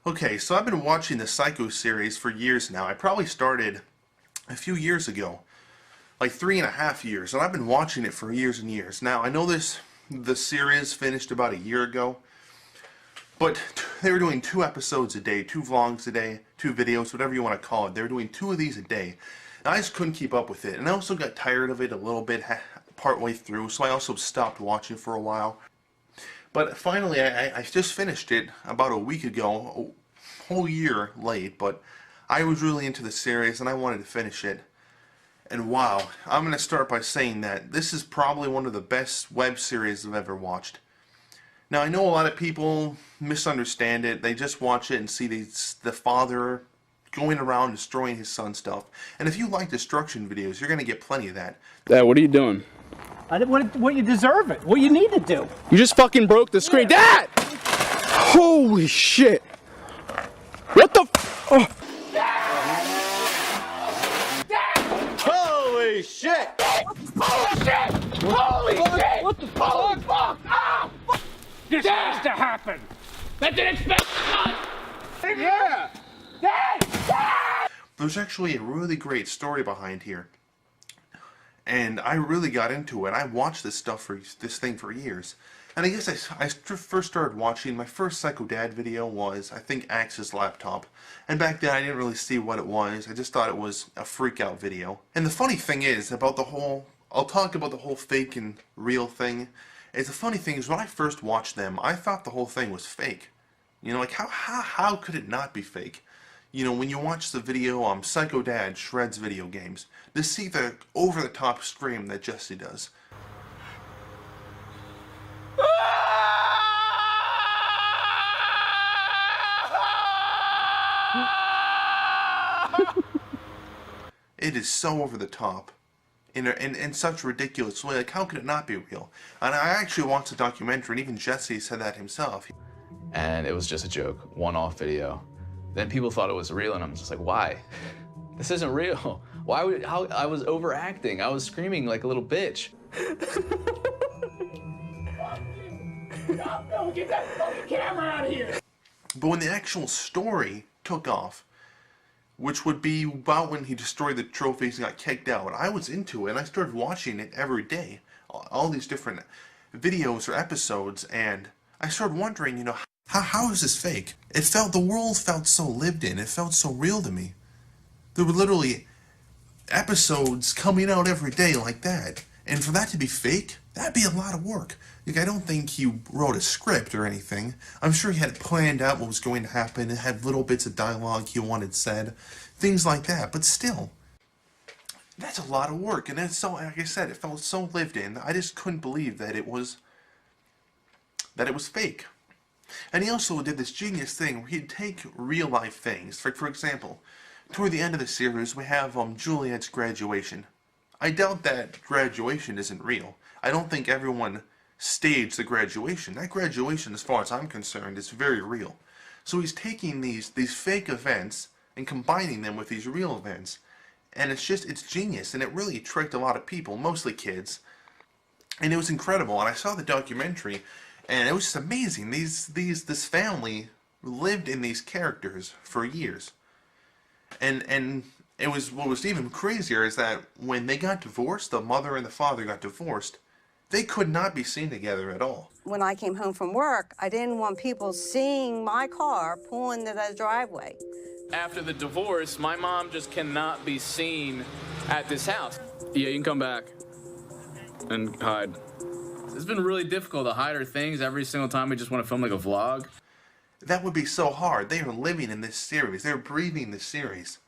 Okay, so I've been watching the Psycho series for years now. I probably started a few years ago, like 3.5 years, and I've been watching it for years and years. Now, I know the series finished about a year ago, but they were doing 2 episodes a day, 2 vlogs a day, 2 videos, whatever you want to call it. They were doing 2 of these a day. And I just couldn't keep up with it, and I also got tired of it a little bit partway through, so I also stopped watching for a while. But finally, I just finished it about a week ago, a whole year late, but I was really into the series and I wanted to finish it. And wow, I'm going to start by saying that this is probably one of the best web series I've ever watched. Now, I know a lot of people misunderstand it. They just watch it and see the father going around destroying his son's stuff. And if you like destruction videos, you're going to get plenty of that. Dad, what are you doing? What you deserve it. What you need to do. You just fucking broke the screen. Dad! Holy shit! What the oh. Holy shit! Holy shit! Holy shit! What the fuck? Holy fuck! Ah! This has to happen. I didn't expect it. Yeah! Dad! There's actually a really great story behind here. And I really got into it. I watched this thing for years. And I guess I first started watching, my first Psycho Dad video was, I think, Axe's laptop. And back then I didn't really see what it was. I just thought it was a freak out video. And the funny thing is, about the whole, I'll talk about the whole fake and real thing. The funny thing is, when I first watched them, I thought the whole thing was fake. You know, like, how could it not be fake? You know, when you watch the video, Psycho Dad shreds video games, to see the over-the-top scream that Jesse does. It is so over the top, in such a ridiculous way. Like, how could it not be real? And I actually watched the documentary, and even Jesse said that himself. And it was just a joke, one-off video. Then people thought it was real, and I'm just like, why? This isn't real. Why would, how, I was overacting. I was screaming like a little bitch. No, get that fucking camera out of here! But when the actual story took off, which would be about when he destroyed the trophies and got kicked out, I was into it, and I started watching it every day. All these different videos or episodes, and I started wondering, you know, how is this fake? The world felt so lived in, it felt so real to me. There were literally episodes coming out every day like that. And for that to be fake, that'd be a lot of work. Like, I don't think he wrote a script or anything. I'm sure he had planned out what was going to happen and had little bits of dialogue he wanted said. Things like that. But still, that's a lot of work. And it's so, like I said, it felt so lived in. I just couldn't believe that it was fake. And he also did this genius thing where he'd take real life things. For example, toward the end of the series, we have Juliet's graduation. I doubt that graduation isn't real. I don't think everyone staged the graduation. That graduation, as far as I'm concerned, is very real. So he's taking these fake events and combining them with these real events. And it's genius, and it really tricked a lot of people, mostly kids. And it was incredible, and I saw the documentary, and it was just amazing. This family lived in these characters for years. And it was, what was even crazier is that when they got divorced, the mother and the father got divorced, they could not be seen together at all. When I came home from work, I didn't want people seeing my car pulling to the driveway. After the divorce, my mom just cannot be seen at this house. Yeah, you can come back and hide. It's been really difficult to hide her things every single time we just want to film like a vlog. That would be so hard. They are living in this series. They're breathing this series.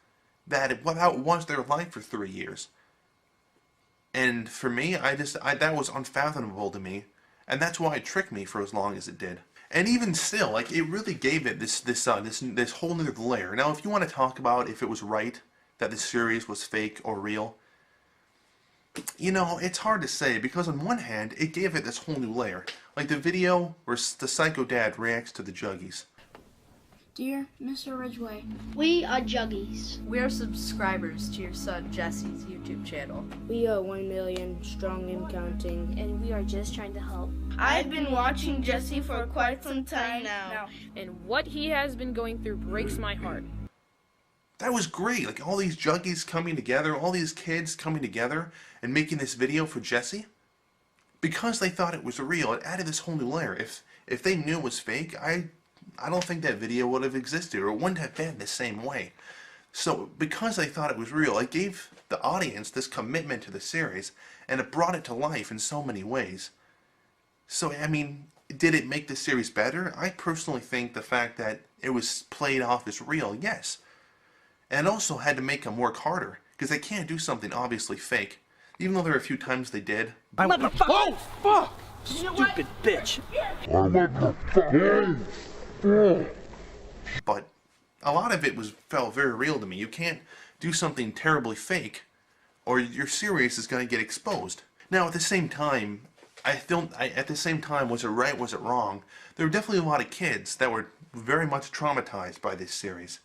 That was their life for 3 years. And for me, that was unfathomable to me. And that's why it tricked me for as long as it did. And even still, like, it really gave it this whole new layer. Now, if you want to talk about if it was right that the series was fake or real, you know, it's hard to say, because on one hand, it gave it this whole new layer. Like the video where the Psycho Dad reacts to the Juggies. Dear Mr. Ridgway, We are Juggies. We're subscribers to your son Jesse's YouTube channel. we are 1 million strong and counting. And we are just trying to help. I've been watching Jesse for quite some time now. And what he has been going through breaks my heart. That was great. Like all these juggies coming together, all these kids coming together and making this video for Jesse. Because they thought it was real, it added this whole new layer. If they knew it was fake, I don't think that video would have existed, or it wouldn't have been the same way. So because they thought it was real, it gave the audience this commitment to the series, and it brought it to life in so many ways. So, I mean, did it make the series better? I personally think the fact that it was played off as real, yes. And it also had to make them work harder, because they can't do something obviously fake. Even though there are a few times they did. Oh, fuck! Stupid bitch. But a lot of it felt very real to me. You can't do something terribly fake, or your series is going to get exposed. Now, at the same time, was it right? Was it wrong? There were definitely a lot of kids that were very much traumatized by this series,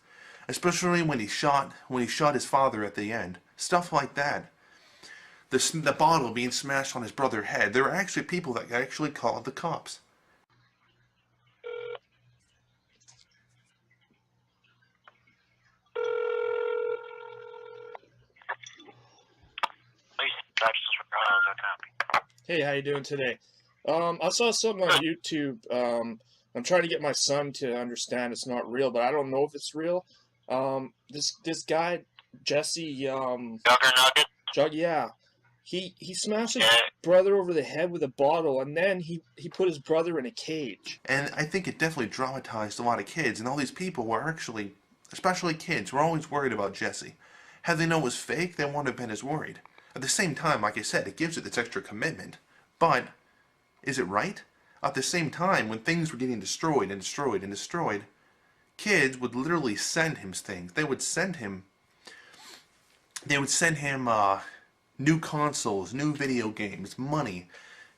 especially when he shot his father at the end. Stuff like that. The bottle being smashed on his brother's head. There were actually people that actually called the cops. Hey, how you doing today? I saw something on YouTube. I'm trying to get my son to understand it's not real, but I don't know if it's real. This guy, Jesse, Jug, yeah. He smashed his brother over the head with a bottle, and then he put his brother in a cage. And I think it definitely dramatized a lot of kids, and all these people were actually, especially kids, were always worried about Jesse. Had they known it was fake, they wouldn't have been as worried. At the same time, like I said, it gives it this extra commitment. But, is it right? At the same time, when things were getting destroyed and destroyed and destroyed, kids would literally send him things. They would send him new consoles, new video games, money,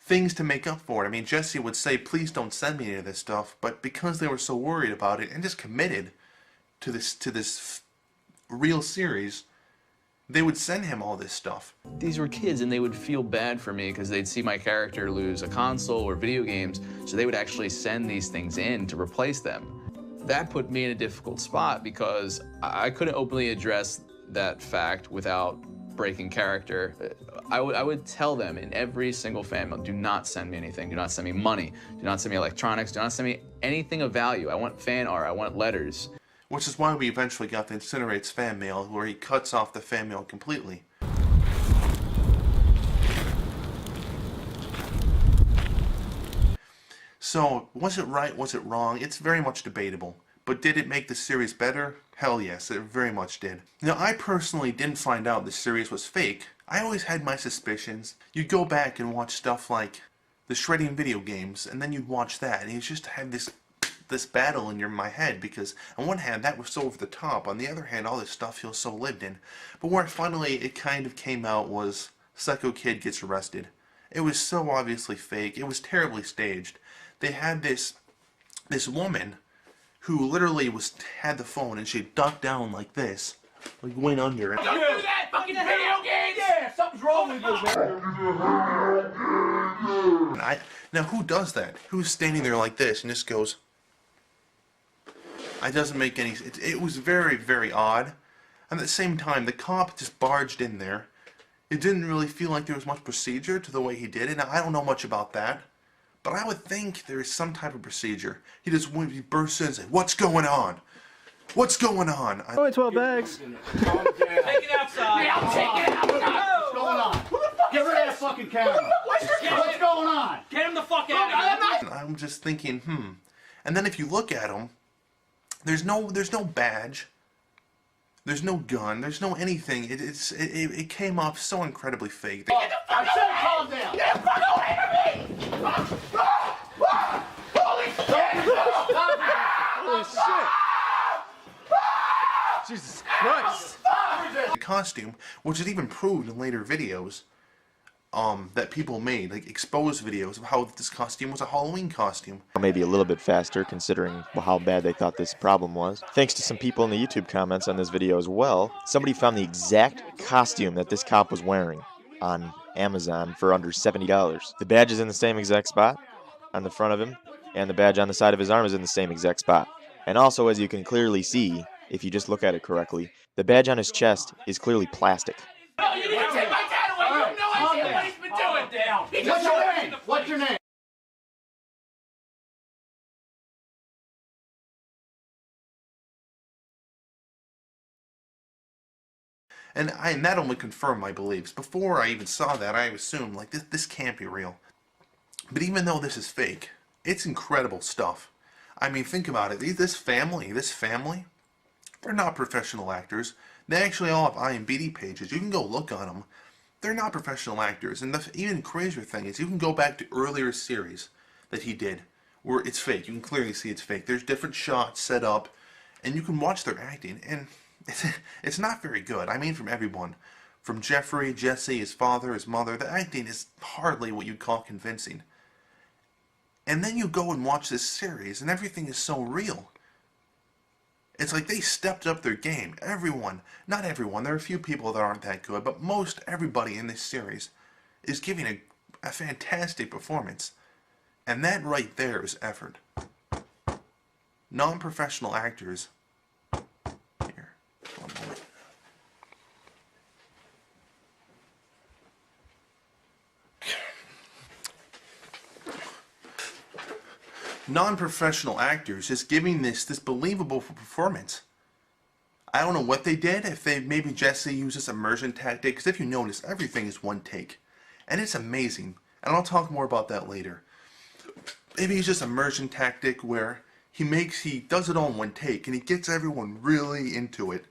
things to make up for it. I mean, Jesse would say, please don't send me any of this stuff, but because they were so worried about it and just committed to this real series, they would send him all this stuff. These were kids, and they would feel bad for me because they'd see my character lose a console or video games, so they would actually send these things in to replace them. That put me in a difficult spot because I couldn't openly address that fact without breaking character. I would tell them in every single fan mail, do not send me anything. Do not send me money. Do not send me electronics. Do not send me anything of value. I want fan art. I want letters. Which is why we eventually got the Incinerate's fan mail, where he cuts off the fan mail completely. So, was it right? Was it wrong? It's very much debatable. But did it make the series better? Hell yes, it very much did. Now, I personally didn't find out the series was fake. I always had my suspicions. You'd go back and watch stuff like the shredding video games, and then you'd watch that, and you just had this battle in my head, because on one hand that was so over the top, on the other hand all this stuff feels so lived in. But where finally it kind of came out was Psycho Kid gets arrested. It was so obviously fake. It was terribly staged. They had this woman who literally had the phone, and she ducked down like this, like went under it. Don't do that! Fucking video games! Yeah, something's wrong with you, man. Now who does that? Who's standing there like this and just goes? It doesn't make any sense. It was very, very odd. And at the same time, the cop just barged in there. It didn't really feel like there was much procedure to the way he did it. Now, I don't know much about that, but I would think there is some type of procedure. He bursts in and says, "What's going on? What's going on?" Only 12 bags. Take it outside. Yeah, I'll take it outside. What's going on? Get rid of that fucking camera. What's going on? Get him the fuck out of here. I'm just thinking, And then if you look at him, there's no badge. There's no gun. There's no anything. It came off so incredibly fake. I said calm down. Get the fuck away from me! Holy shit! Holy shit! Jesus Christ! The costume, which is even proved in later videos, that people made, like exposed videos of how this costume was a Halloween costume. Maybe a little bit faster considering how bad they thought this problem was. Thanks to some people in the YouTube comments on this video as well, somebody found the exact costume that this cop was wearing on Amazon for under $70. The badge is in the same exact spot on the front of him, and the badge on the side of his arm is in the same exact spot. And also, as you can clearly see, if you just look at it correctly, the badge on his chest is clearly plastic. No, you didn't take my dad away. You have no idea what he's been doing. What's your name? What's your name? And that only confirmed my beliefs. Before I even saw that, I assumed, like, this can't be real. But even though this is fake, it's incredible stuff. I mean, think about it. This family, they're not professional actors. They actually all have IMDb pages. You can go look on them. They're not professional actors. And the even crazier thing is you can go back to earlier series that he did where it's fake. You can clearly see it's fake. There's different shots set up, and you can watch their acting, and it's not very good. I mean, from everyone. From Jeffrey, Jesse, his father, his mother, the acting is hardly what you'd call convincing. And then you go and watch this series, and everything is so real. It's like they stepped up their game. Everyone, not everyone, there are a few people that aren't that good, but most everybody in this series is giving a fantastic performance. And that right there is effort. Non-professional actors. Here, one moment. Non-professional actors just giving this believable performance. I don't know what they did, if maybe Jesse used this immersion tactic, because if you notice, everything is one take. And it's amazing. And I'll talk more about that later. Maybe it's just immersion tactic where he does it all in one take, and he gets everyone really into it.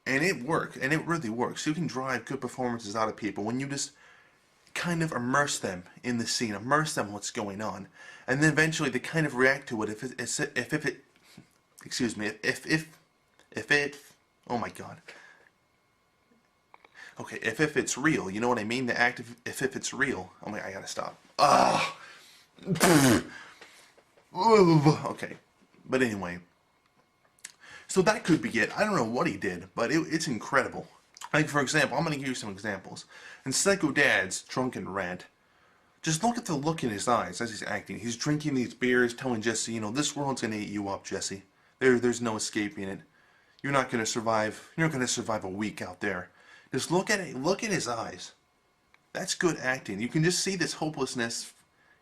And it works, and it really works. You can drive good performances out of people when you just kind of immerse them in the scene, immerse them in what's going on, and then eventually they kind of react to it if it's real, you know what I mean? The act if it's real. Oh my, I gotta stop. Okay, but anyway, so that could be it. I don't know what he did, but it's incredible. Like, for example, I'm going to give you some examples. In Psycho Dad's drunken rant, just look at the look in his eyes as he's acting. He's drinking these beers, telling Jesse, this world's going to eat you up, Jesse. There's no escaping it. You're not going to survive. You're not going to survive a week out there. Just look at it. Look at his eyes. That's good acting. You can just see this hopelessness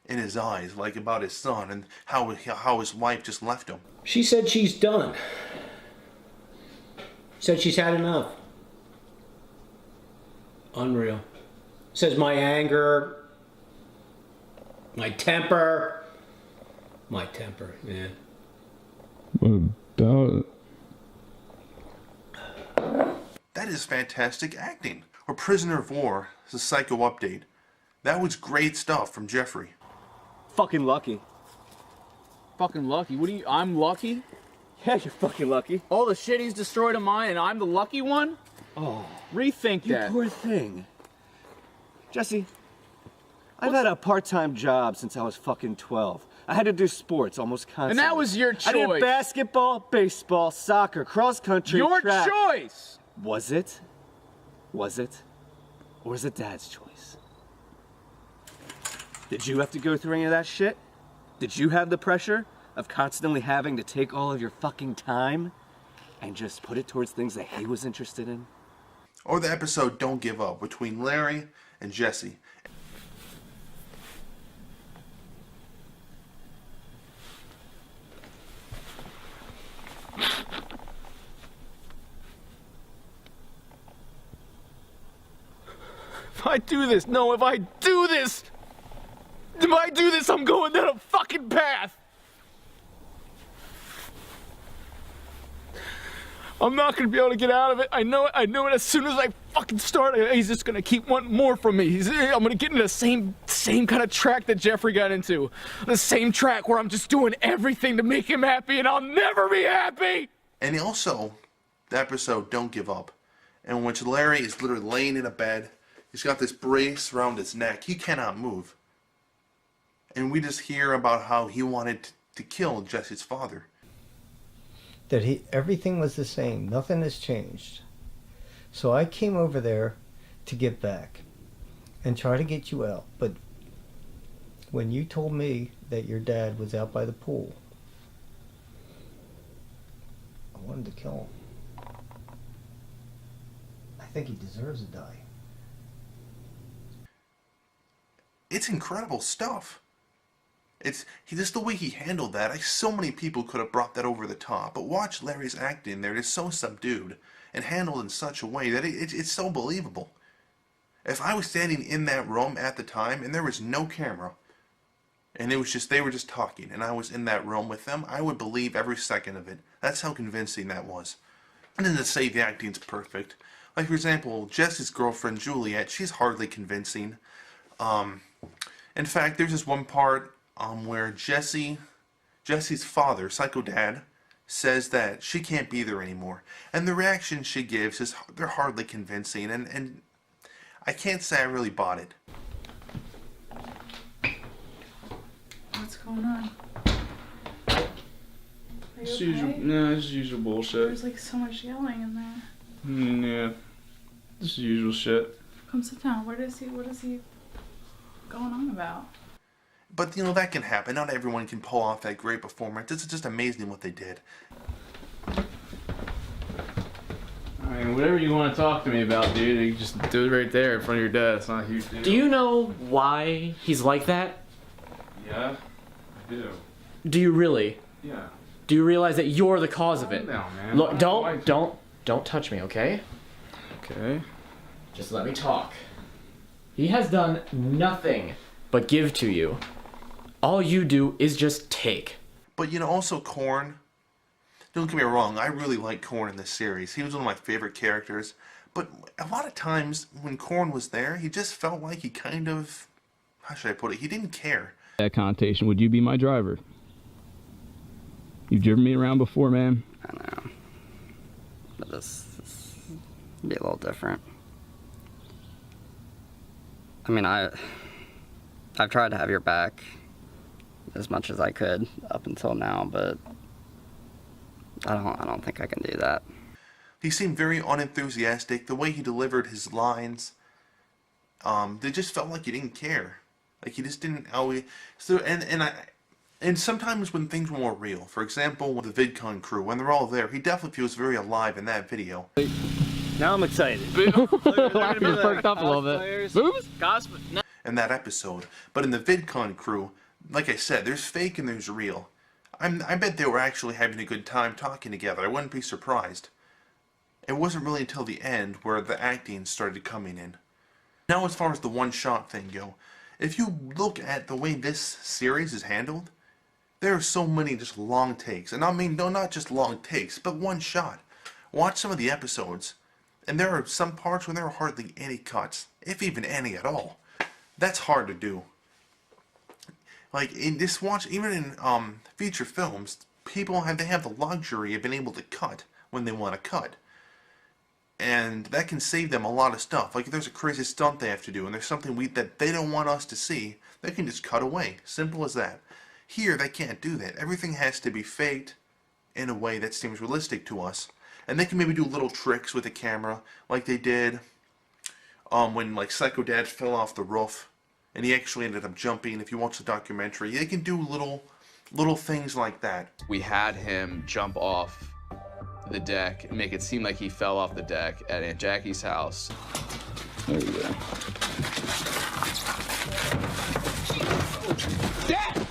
in his eyes, like about his son and how his wife just left him. She said she's done. Said she's had enough. Unreal. Says my anger, my temper, yeah. What about it? That is fantastic acting. Or Prisoner of War, the Psycho update. That was great stuff from Jeffrey. Fucking lucky. Fucking lucky? What do you... I'm lucky? Yeah, you're fucking lucky. All the shit he's destroyed of mine and I'm the lucky one? Oh. Rethink You that. poor thing. Jesse, I've had a part-time job since I was fucking 12. I had to do sports almost constantly. And that was your choice. I did basketball, baseball, soccer, cross-country, Your track. choice! Was it? Was it? Or was it Dad's choice? Did you have to go through any of that shit? Did you have the pressure of constantly having to take all of your fucking time and just put it towards things that he was interested in? Or the episode Don't Give Up between Larry and Jesse. If I do this, I'm going down a fucking path. I'm not gonna be able to get out of it. I know it as soon as I fucking start. He's just gonna keep wanting more from me. I'm gonna get into the same kind of track that Jeffrey got into. The same track where I'm just doing everything to make him happy and I'll never be happy. And also, the episode Don't Give Up, in which Larry is literally laying in a bed, He's got this brace around his neck. He cannot move. And we just hear about how he wanted to kill Jesse's father. That everything was the same. Nothing has changed. So I came over there to get back and try to get you out. But when you told me that your dad was out by the pool, I wanted to kill him. I think he deserves to die. It's incredible stuff. It's just the way he handled that. So many people could have brought that over the top, but watch Larry's acting there. It's so subdued and handled in such a way that it's so believable. If I was standing in that room at the time and there was no camera, and it was just they were just talking, and I was in that room with them, I would believe every second of it. That's how convincing that was. And then to say the acting's perfect, like for example, Jesse's girlfriend Juliet, she's hardly convincing. In fact, there's this one part where Jesse's father, Psycho Dad, says that she can't be there anymore, and the reaction she gives they're hardly convincing, and I can't say I really bought it. What's going on? Are you It's okay? usual, no, it's usual bullshit. There's like so much yelling in there. Yeah, this is usual shit. Come sit down. What is he going on about? But you know, that can happen. Not everyone can pull off that great performance. It's just amazing what they did. I mean, whatever you want to talk to me about, dude, you just do it right there in front of your dad. It's not a huge deal. Do you know why he's like that? Yeah, I do. Do you really? Yeah. Do you realize that you're the cause of it? No, man. Look, Why- don't touch me, okay? Okay. Just let me talk. He has done nothing but give to you. All you do is just take. But you know, also Korn. Don't get me wrong, I really like Korn in this series. He was one of my favorite characters. But a lot of times when Korn was there, he just felt like he kind of, how should I put it, he didn't care. That connotation, would you be my driver? You've driven me around before, man. I know. But this be a little different. I mean, I've tried to have your back as much as I could up until now, but I don't think I can do that. He seemed very unenthusiastic. The way he delivered his lines, they just felt like he didn't care. Like he just didn't always. So and sometimes when things were more real, for example, with the VidCon crew, when they're all there, he definitely feels very alive in that video. Now I'm excited. Perked up a little bit. Boobs? In that episode, but in the VidCon crew, like I said, there's fake and there's real. I bet they were actually having a good time talking together. I wouldn't be surprised. It wasn't really until the end where the acting started coming in. Now, as far as the one-shot thing go, if you look at the way this series is handled, there are so many just long takes. And I mean, no, not just long takes, but one shot. Watch some of the episodes, and there are some parts where there are hardly any cuts, if even any at all. That's hard to do. Like in this even in feature films, people have the luxury of being able to cut when they want to cut. And that can save them a lot of stuff. Like if there's a crazy stunt they have to do and there's something that they don't want us to see, they can just cut away. Simple as that. Here, they can't do that. Everything has to be faked in a way that seems realistic to us. And they can maybe do little tricks with the camera, like they did when like Psycho Dad fell off the roof and he actually ended up jumping. If you watch the documentary, they can do little things like that. We had him jump off the deck and make it seem like he fell off the deck at Aunt Jackie's house. There you go. Dad!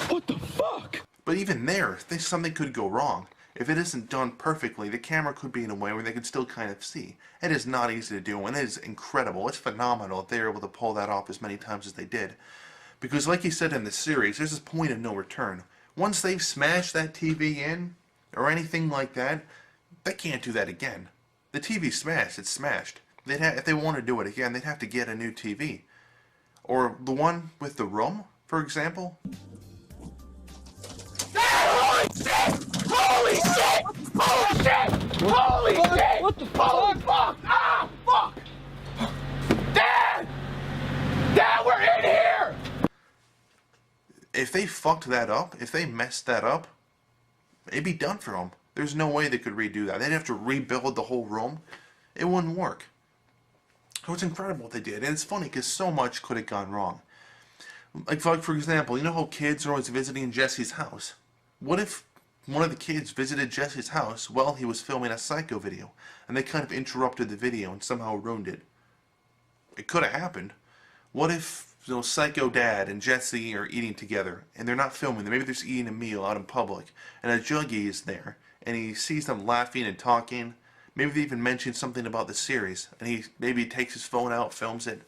What the fuck? But even there, something could go wrong. If it isn't done perfectly, the camera could be in a way where they can still kind of see. It is not easy to do, and it is incredible. It's phenomenal that they were able to pull that off as many times as they did. Because like he said in the series, there's this point of no return. Once they've smashed that TV in, or anything like that, they can't do that again. The TV's smashed, it's smashed. If they want to do it again, they'd have to get a new TV. Or the one with the room, for example. Holy shit! Holy shit! Holy shit! Holy shit! What the fuck? Holy fuck! Ah, fuck! if they fucked that up, if they messed that up, it'd be done for them. There's no way they could redo that. They'd have to rebuild the whole room. It wouldn't work. So it's incredible what they did. And it's funny because so much could have gone wrong. Like for example, you know how kids are always visiting Jesse's house? What if one of the kids visited Jesse's house while he was filming a Psycho video, and they kind of interrupted the video and somehow ruined it? It could have happened. What if, you know, Psycho Dad and Jesse are eating together, and they're not filming them? Maybe they're just eating a meal out in public, and a Juggy is there, and he sees them laughing and talking. Maybe they even mention something about the series, and he maybe takes his phone out, films it.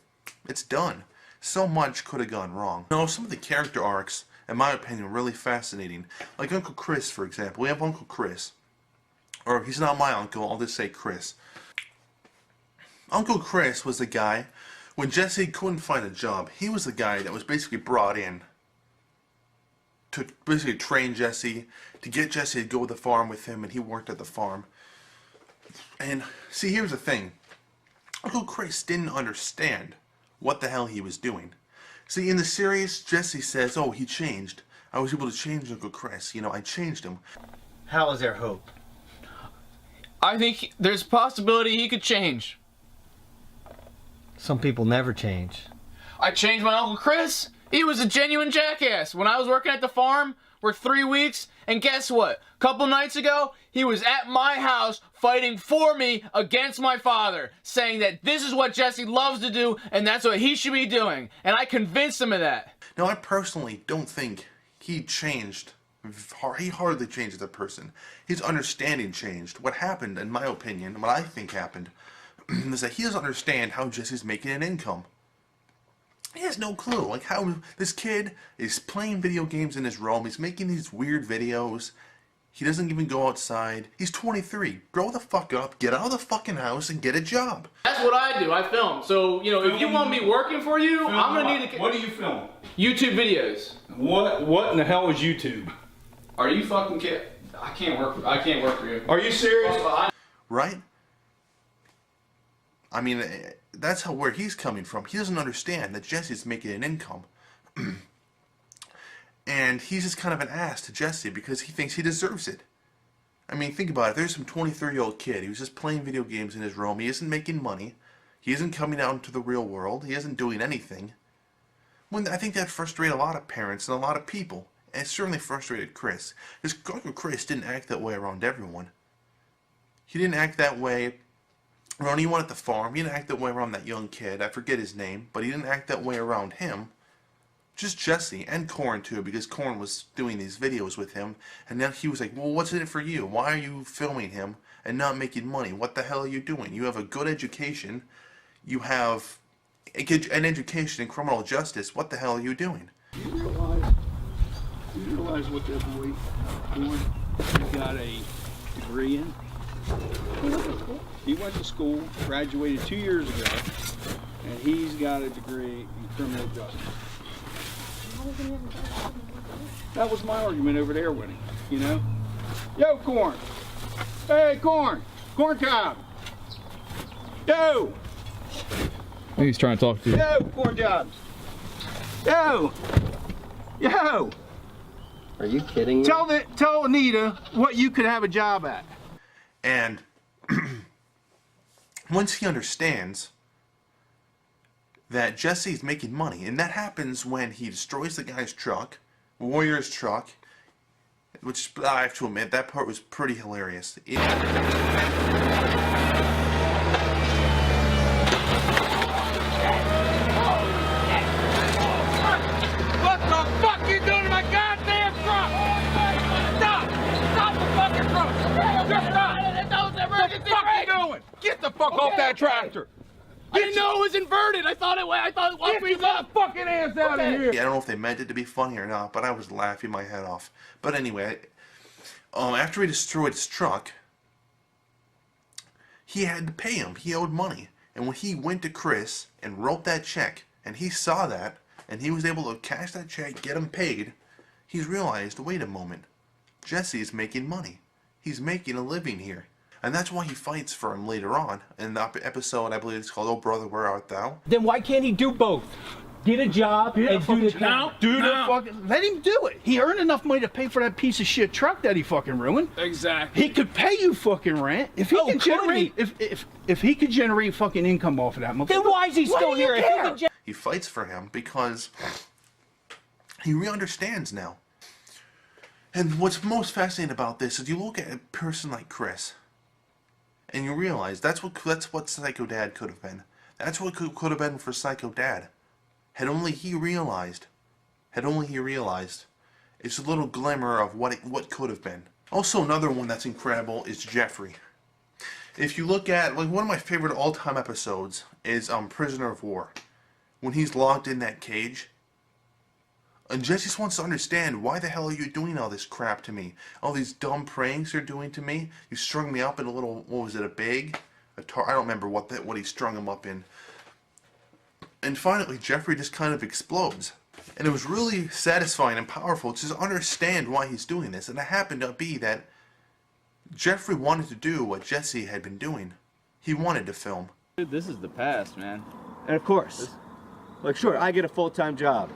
It's done. So much could have gone wrong. You know, some of the character arcs, in my opinion, are really fascinating. Like Uncle Chris, for example. We have Uncle Chris. Or if he's not my uncle, I'll just say Chris. Uncle Chris was the guy, when Jesse couldn't find a job, he was the guy that was basically brought in to basically train Jesse, to get Jesse to go to the farm with him, and he worked at the farm. And see, here's the thing. Uncle Chris didn't understand what the hell he was doing. See, in the series, Jesse says, oh, he changed. I was able to change Uncle Chris. You know, I changed him. How is there hope? I think there's a possibility he could change. Some people never change. I changed my Uncle Chris. He was a genuine jackass. When I was working at the farm for 3 weeks, and guess what? A couple nights ago, he was at my house fighting for me against my father, saying that this is what Jesse loves to do, and that's what he should be doing. And I convinced him of that. Now, I personally don't think he changed. He hardly changed as a person. His understanding changed. What happened, in my opinion, what I think happened, is that he doesn't understand how Jesse's making an income. He has no clue. Like how this kid is playing video games in his room. He's making these weird videos. He doesn't even go outside. He's 23. Grow the fuck up. Get out of the fucking house and get a job. That's what I do. I film. So, you know, if you want me working for you, I'm going to need to... What do you film? YouTube videos. What in the hell is YouTube? Are you fucking kidding? I can't work for you. Are you serious? Right? I mean, that's where he's coming from. He doesn't understand that Jesse's making an income. And he's just kind of an ass to Jesse because he thinks he deserves it. I mean, think about it. There's some 23-year-old kid. He was just playing video games in his room. He isn't making money. He isn't coming out into the real world. He isn't doing anything. I think that frustrated a lot of parents and a lot of people. And it certainly frustrated Chris. Because Uncle Chris didn't act that way around everyone. He didn't act that way around anyone at the farm. He didn't act that way around that young kid. I forget his name. But he didn't act that way around him. Just Jesse and Corn too, because Corn was doing these videos with him, and now he was like, well, what's in it for you? Why are you filming him and not making money? What the hell are you doing? You have a good education. You have an education in criminal justice. What the hell are you doing? You realize what that boy Corn got a degree in? He went to school, graduated 2 years ago, and he's got a degree in criminal justice. That was my argument over there with him, you know? Yo, Corn! Hey, Corn! Corn Cob! Yo! He's trying to talk to you. Yo, Corn Jobs! Yo! Yo! Are you kidding me? Tell Anita what you could have a job at. And once he understands that Jesse's making money, and that happens when he destroys the guy's truck, Warrior's truck, which I have to admit, that part was pretty hilarious. What the fuck you doing to my goddamn truck? Stop! Stop the fucking truck! Just stop! What the fuck you doing? Get the fuck off that tractor! I didn't know it was inverted. I thought it was. Get your fucking ass out of here! Yeah, I don't know if they meant it to be funny or not, but I was laughing my head off. But anyway, after he destroyed his truck, he had to pay him. He owed money. And when he went to Chris and wrote that check, and he saw that, and he was able to cash that check, get him paid, he's realized, wait a moment, Jesse's making money. He's making a living here. And that's why he fights for him later on. In the episode, I believe it's called Oh Brother, Where Art Thou? Then why can't he do both? get a job and do the No, let him do it. He earned enough money to pay for that piece of shit truck that he fucking ruined. Exactly. He could pay you fucking rent if he can generate if he could generate fucking income off of that. Then why is he still here? If he can He fights for him because he really understands now. And what's most fascinating about this is you look at a person like Chris, and you realize that's what Psycho Dad could have been. That's what could have been for Psycho Dad. Had only he realized. It's a little glimmer of what could have been. Also, another one that's incredible is Jeffrey. If you look at, like, one of my favorite all-time episodes is Prisoner of War. When he's locked in that cage, and Jesse just wants to understand, why the hell are you doing all this crap to me? All these dumb pranks you're doing to me? You strung me up in a little, what was it, a bag? I don't remember what he strung him up in. And finally, Jeffrey just kind of explodes. And it was really satisfying and powerful to just understand why he's doing this. And it happened to be that Jeffrey wanted to do what Jesse had been doing. He wanted to film. Dude, this is the past, man. And of course, like, sure, I get a full-time job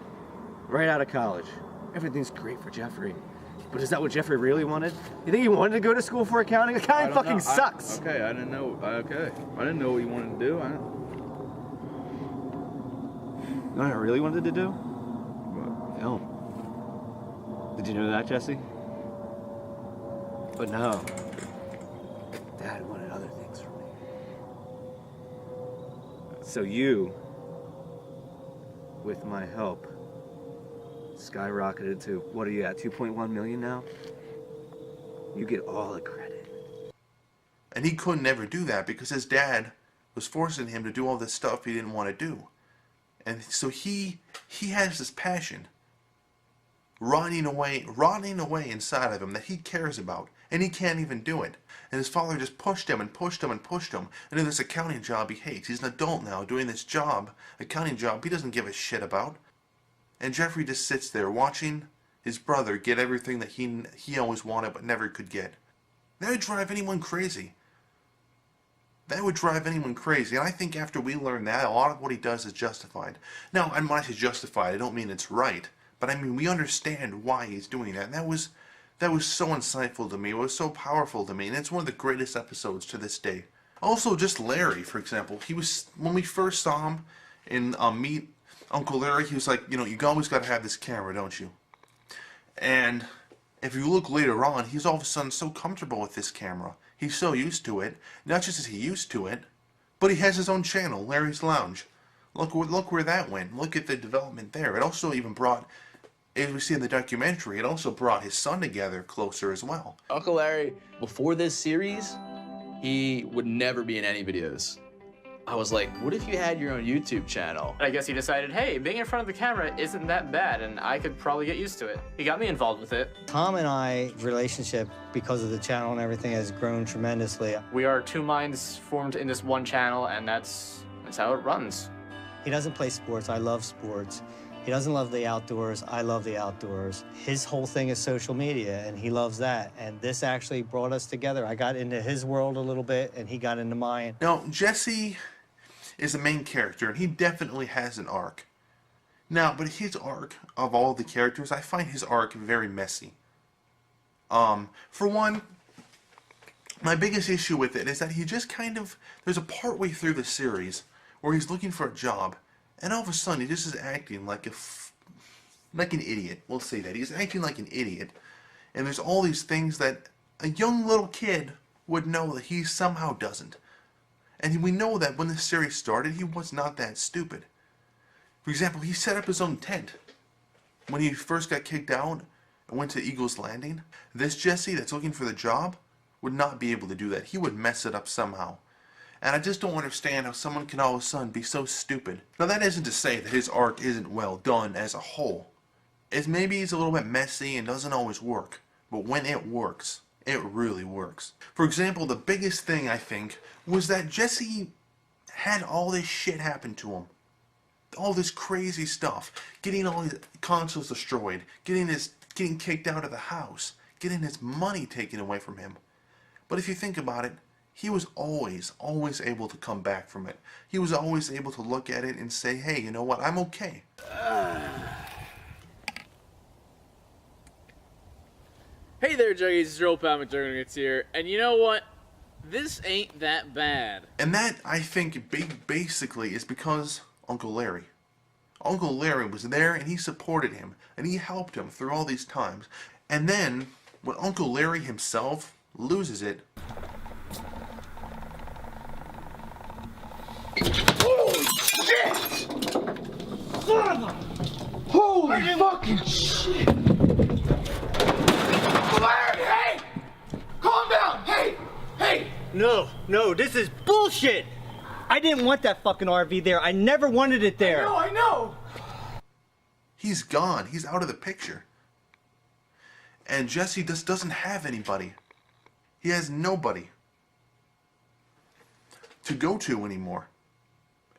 right out of college. Everything's great for Jeffrey. But is that what Jeffrey really wanted? You think he wanted to go to school for accounting? Accounting fucking sucks. I didn't know. Okay, I didn't know what you wanted to do. You know what I really wanted to do? What? Film. Did you know that, Jesse? But no. Dad wanted other things from me. So you, with my help, skyrocketed to, what are you at, 2.1 million now? You get all the credit. And he could never do that because his dad was forcing him to do all this stuff he didn't want to do. And so he has this passion rotting away inside of him that he cares about, and he can't even do it. And his father just pushed him and pushed him and pushed him into this accounting job he hates. He's an adult now doing this accounting job he doesn't give a shit about. And Jeffrey just sits there watching his brother get everything that he always wanted but never could get. That would drive anyone crazy. And I think after we learn that, a lot of what he does is justified. Now, when I say justified, I don't mean it's right. But I mean, we understand why he's doing that. And that was so insightful to me. It was so powerful to me. And it's one of the greatest episodes to this day. Also, just Larry, for example. When we first saw him in Meet Uncle Larry, he was like, you always got to have this camera, don't you? And if you look later on, he's all of a sudden so comfortable with this camera. He's so used to it. Not just is he used to it, but he has his own channel, Larry's Lounge. Look where that went. Look at the development there. It also even brought, as we see in the documentary, it also brought his son together closer as well. Uncle Larry, before this series, he would never be in any videos. I was like, what if you had your own YouTube channel? I guess he decided, hey, being in front of the camera isn't that bad, and I could probably get used to it. He got me involved with it. Tom and I relationship, because of the channel and everything, has grown tremendously. We are two minds formed in this one channel, and that's how it runs. He doesn't play sports. I love sports. He doesn't love the outdoors. I love the outdoors. His whole thing is social media, and he loves that. And this actually brought us together. I got into his world a little bit, and he got into mine. Now, Jesse is the main character, and he definitely has an arc. Now, but his arc, of all the characters, I find his arc very messy. For one, my biggest issue with it is that he just kind of, there's a part way through the series where he's looking for a job, and all of a sudden he just is acting like an idiot. We'll say that. He's acting like an idiot, and there's all these things that a young little kid would know that he somehow doesn't. And we know that when the series started, he was not that stupid. For example, he set up his own tent. When he first got kicked out and went to Eagle's Landing, this Jesse that's looking for the job would not be able to do that. He would mess it up somehow. And I just don't understand how someone can all of a sudden be so stupid. Now, that isn't to say that his arc isn't well done as a whole. Maybe he's a little bit messy and doesn't always work. But when it works, it really works. For example, the biggest thing, I think, was that Jesse had all this shit happen to him. All this crazy stuff. Getting all his consoles destroyed. Getting kicked out of the house. Getting his money taken away from him. But if you think about it, he was always able to come back from it. He was always able to look at it and say, hey, you know what, I'm okay. Hey there, Juggies, it's Joel Pat McJuggernuggets here, and you know what? This ain't that bad. And that, I think, basically is because Uncle Larry. Uncle Larry was there, and he supported him, and he helped him through all these times. And then, when Uncle Larry himself loses it... Holy shit! Son of a... Holy fucking shit! Larry, hey! Calm down! Hey! Hey! No, this is bullshit! I didn't want that fucking RV there. I never wanted it there. I know! He's gone. He's out of the picture. And Jesse just doesn't have anybody. He has nobody to go to anymore.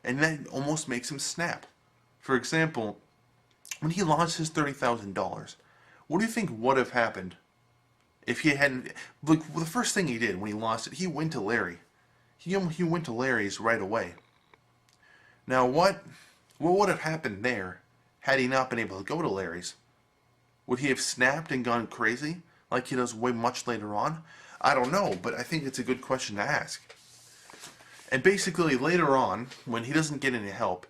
And that almost makes him snap. For example, when he lost his $30,000, what do you think would have happened if he hadn't... Look, the first thing he did when he lost it, he went to Larry. He went to Larry's right away. Now, what would have happened there had he not been able to go to Larry's? Would he have snapped and gone crazy like he does way much later on? I don't know, but I think it's a good question to ask. And basically, later on, when he doesn't get any help,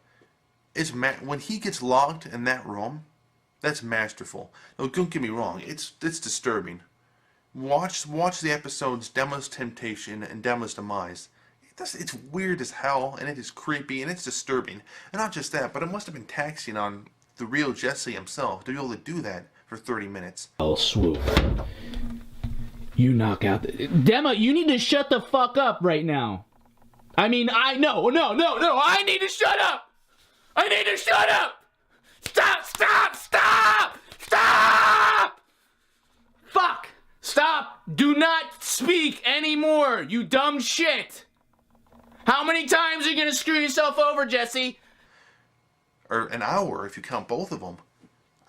when he gets locked in that room, that's masterful. Now, don't get me wrong, it's disturbing. Watch the episodes Dema's Temptation and Dema's Demise. It's weird as hell, and it is creepy, and it's disturbing. And not just that, but it must have been taxing on the real Jesse himself to be able to do that for 30 minutes. I'll swoop. You knock out the... Dema, you need to shut the fuck up right now. I mean, no, I need to shut up! I need to shut up! Stop! Fuck! Stop! Do not speak anymore, you dumb shit! How many times are you gonna screw yourself over, Jesse? Or an hour if you count both of them.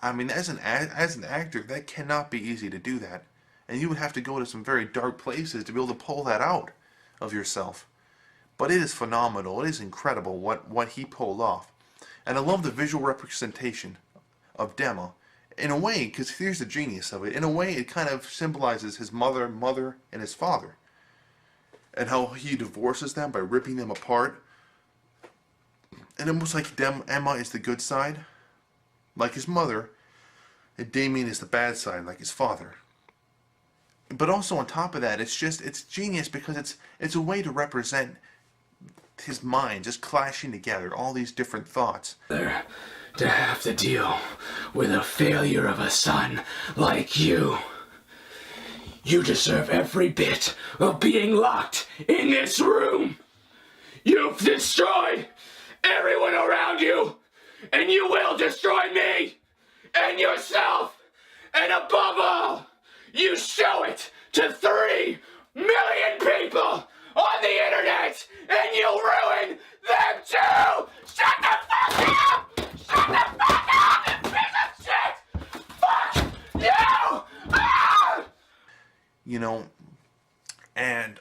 I mean, as an actor, that cannot be easy to do that. And you would have to go to some very dark places to be able to pull that out of yourself. But it is phenomenal. It is incredible what he pulled off. And I love the visual representation of Dema. In a way, because here's the genius of it, in a way it kind of symbolizes his mother, and his father. And how he divorces them by ripping them apart. And almost like Emma is the good side, like his mother, and Damien is the bad side, like his father. But also on top of that, it's genius because it's a way to represent his mind just clashing together, all these different thoughts. To have to deal with a failure of a son like you. You deserve every bit of being locked in this room. You've destroyed everyone around you, and you will destroy me and yourself, and above all, you show it to 3 million people on the internet, and you'll ruin them too! Shut the fuck up! Shut the fuck up, you piece of shit! Fuck you! Ah! You know, and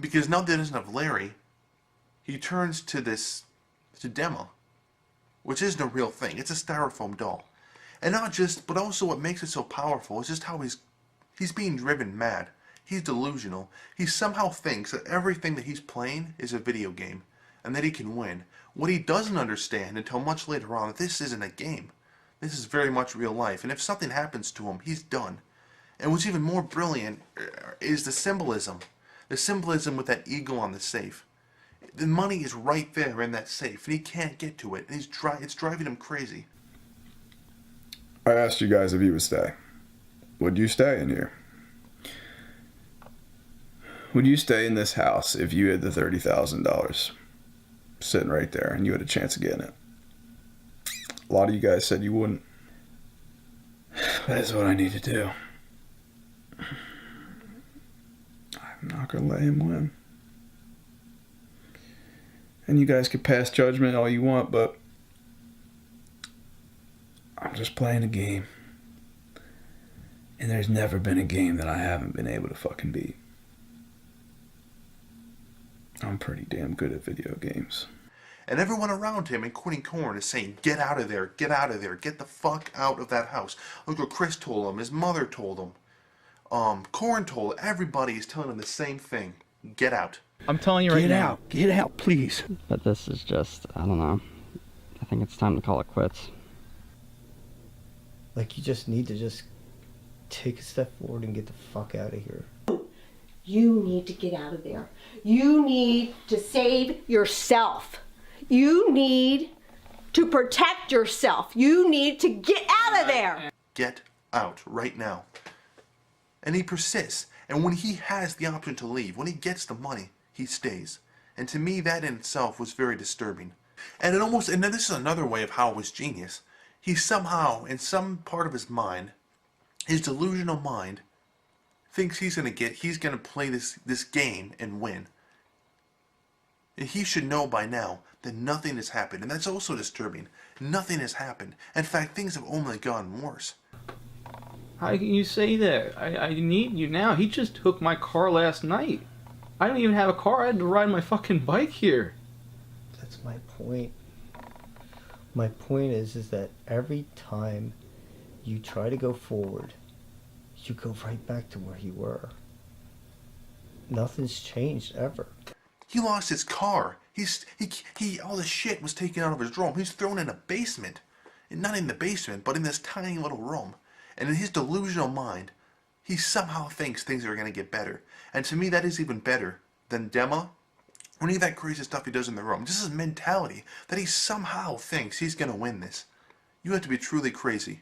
because now that he doesn't have Larry, he turns to Dema, which isn't a real thing. It's a styrofoam doll. And not just, but also what makes it so powerful is just how he's being driven mad. He's delusional. He somehow thinks that everything that he's playing is a video game, and that he can win. What he doesn't understand until much later on, that this isn't a game. This is very much real life, and if something happens to him, he's done. And what's even more brilliant is the symbolism. The symbolism with that eagle on the safe. The money is right there in that safe, and he can't get to it, and it's driving him crazy. I asked you guys if you would stay. Would you stay in here? Would you stay in this house if you had the $30,000 sitting right there and you had a chance of getting it? A lot of you guys said you wouldn't. That is what I need to do. I'm not going to let him win. And you guys can pass judgment all you want, but I'm just playing a game. And there's never been a game that I haven't been able to fucking beat. I'm pretty damn good at video games. And everyone around him, including Corn, is saying, get out of there, get out of there, get the fuck out of that house. Look what Chris told him, his mother told him. Corn told him, everybody is telling him the same thing. Get out. I'm telling you right now. Get out, please. But this is just, I don't know. I think it's time to call it quits. Like, you just need to just take a step forward and get the fuck out of here. You need to get out of there. You need to save yourself. You need to protect yourself. You need to get out of there. Get out right now. And he persists. And when he has the option to leave, when he gets the money, he stays. And to me, that in itself was very disturbing. And then this is another way of how it was genius. He somehow, in some part of his mind, his delusional mind, thinks he's gonna play this game and win. And he should know by now that nothing has happened, and that's also disturbing. Nothing has happened. In fact, things have only gotten worse. How can you say that? I need you now. He just took my car last night. I don't even have a car. I had to ride my fucking bike here. That's my point. My point is that every time you try to go forward, you go right back to where you were. Nothing's changed ever. He lost his car. He all the shit was taken out of his room. He's thrown in a basement. And not in the basement, but in this tiny little room. And in his delusional mind, he somehow thinks things are going to get better. And to me, that is even better than Dema or any of that crazy stuff he does in the room. This is mentality that he somehow thinks he's going to win this. You have to be truly crazy.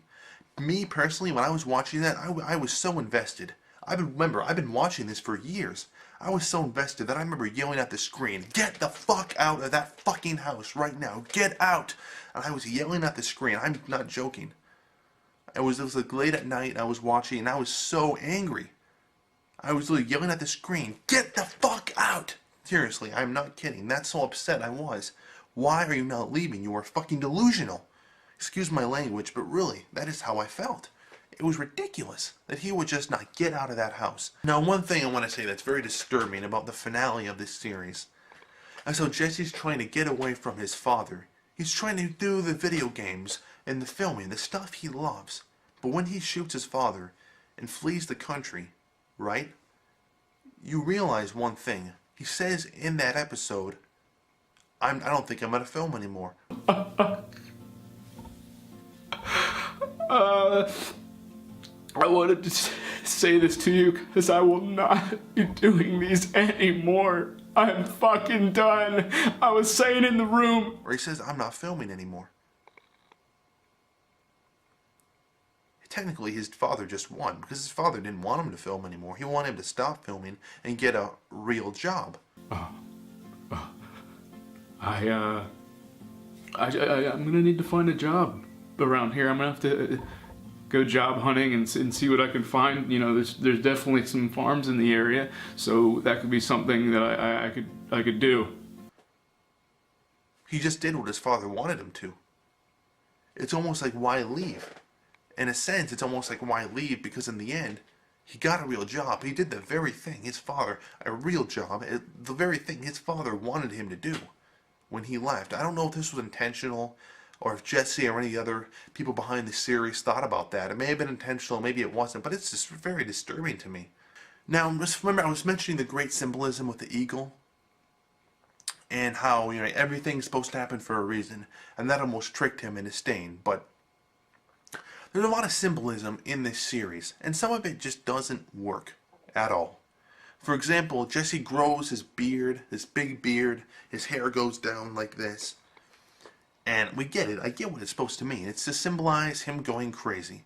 Me, personally, when I was watching that, I was so invested. I've been watching this for years. I was so invested that I remember yelling at the screen, get the fuck out of that fucking house right now. Get out. And I was yelling at the screen. I'm not joking. It was like late at night, I was watching, and I was so angry. I was literally yelling at the screen, get the fuck out! Seriously, I'm not kidding. That's how upset I was. Why are you not leaving? You are fucking delusional. Excuse my language, but really, that is how I felt. It was ridiculous that he would just not get out of that house. Now, one thing I want to say that's very disturbing about the finale of this series is how Jesse's trying to get away from his father. He's trying to do the video games and the filming, the stuff he loves. But when he shoots his father and flees the country, right? You realize one thing. He says in that episode, I don't think I'm going to film anymore. I wanted to say this to you because I will not be doing these anymore. I'm fucking done. I was saying in the room. Or he says, I'm not filming anymore. Technically, his father just won because his father didn't want him to film anymore. He wanted him to stop filming and get a real job. I'm gonna need to find a job around here. I'm gonna have to go job hunting and see what I can find. You know, there's definitely some farms in the area, so that could be something that I could do. He just did what his father wanted him to. It's almost like, why leave? In a sense, it's almost like, why leave? Because in the end, he got a real job. He did the very thing his father, a real job, the very thing his father wanted him to do when he left. I don't know if this was intentional or if Jesse or any other people behind the series thought about that. It may have been intentional, maybe it wasn't, but it's just very disturbing to me. Now, just remember, I was mentioning the great symbolism with the eagle and how, you know, everything's supposed to happen for a reason, and that almost tricked him into staying, but there's a lot of symbolism in this series, and some of it just doesn't work at all. For example, Jesse grows his beard, this big beard, his hair goes down like this, and we get it. I get what it's supposed to mean. It's to symbolize him going crazy.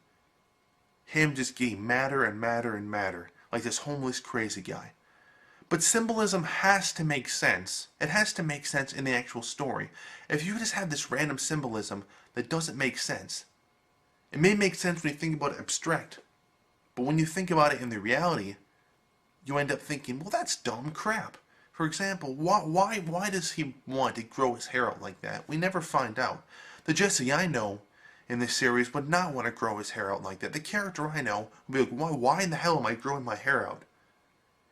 Him just getting madder and madder and madder, like this homeless crazy guy. But symbolism has to make sense. It has to make sense in the actual story. If you just have this random symbolism that doesn't make sense, it may make sense when you think about it abstract, but when you think about it in the reality, you end up thinking, well, that's dumb crap. For example, why does he want to grow his hair out like that? We never find out. The Jesse I know in this series would not want to grow his hair out like that. The character I know would be like, why in the hell am I growing my hair out?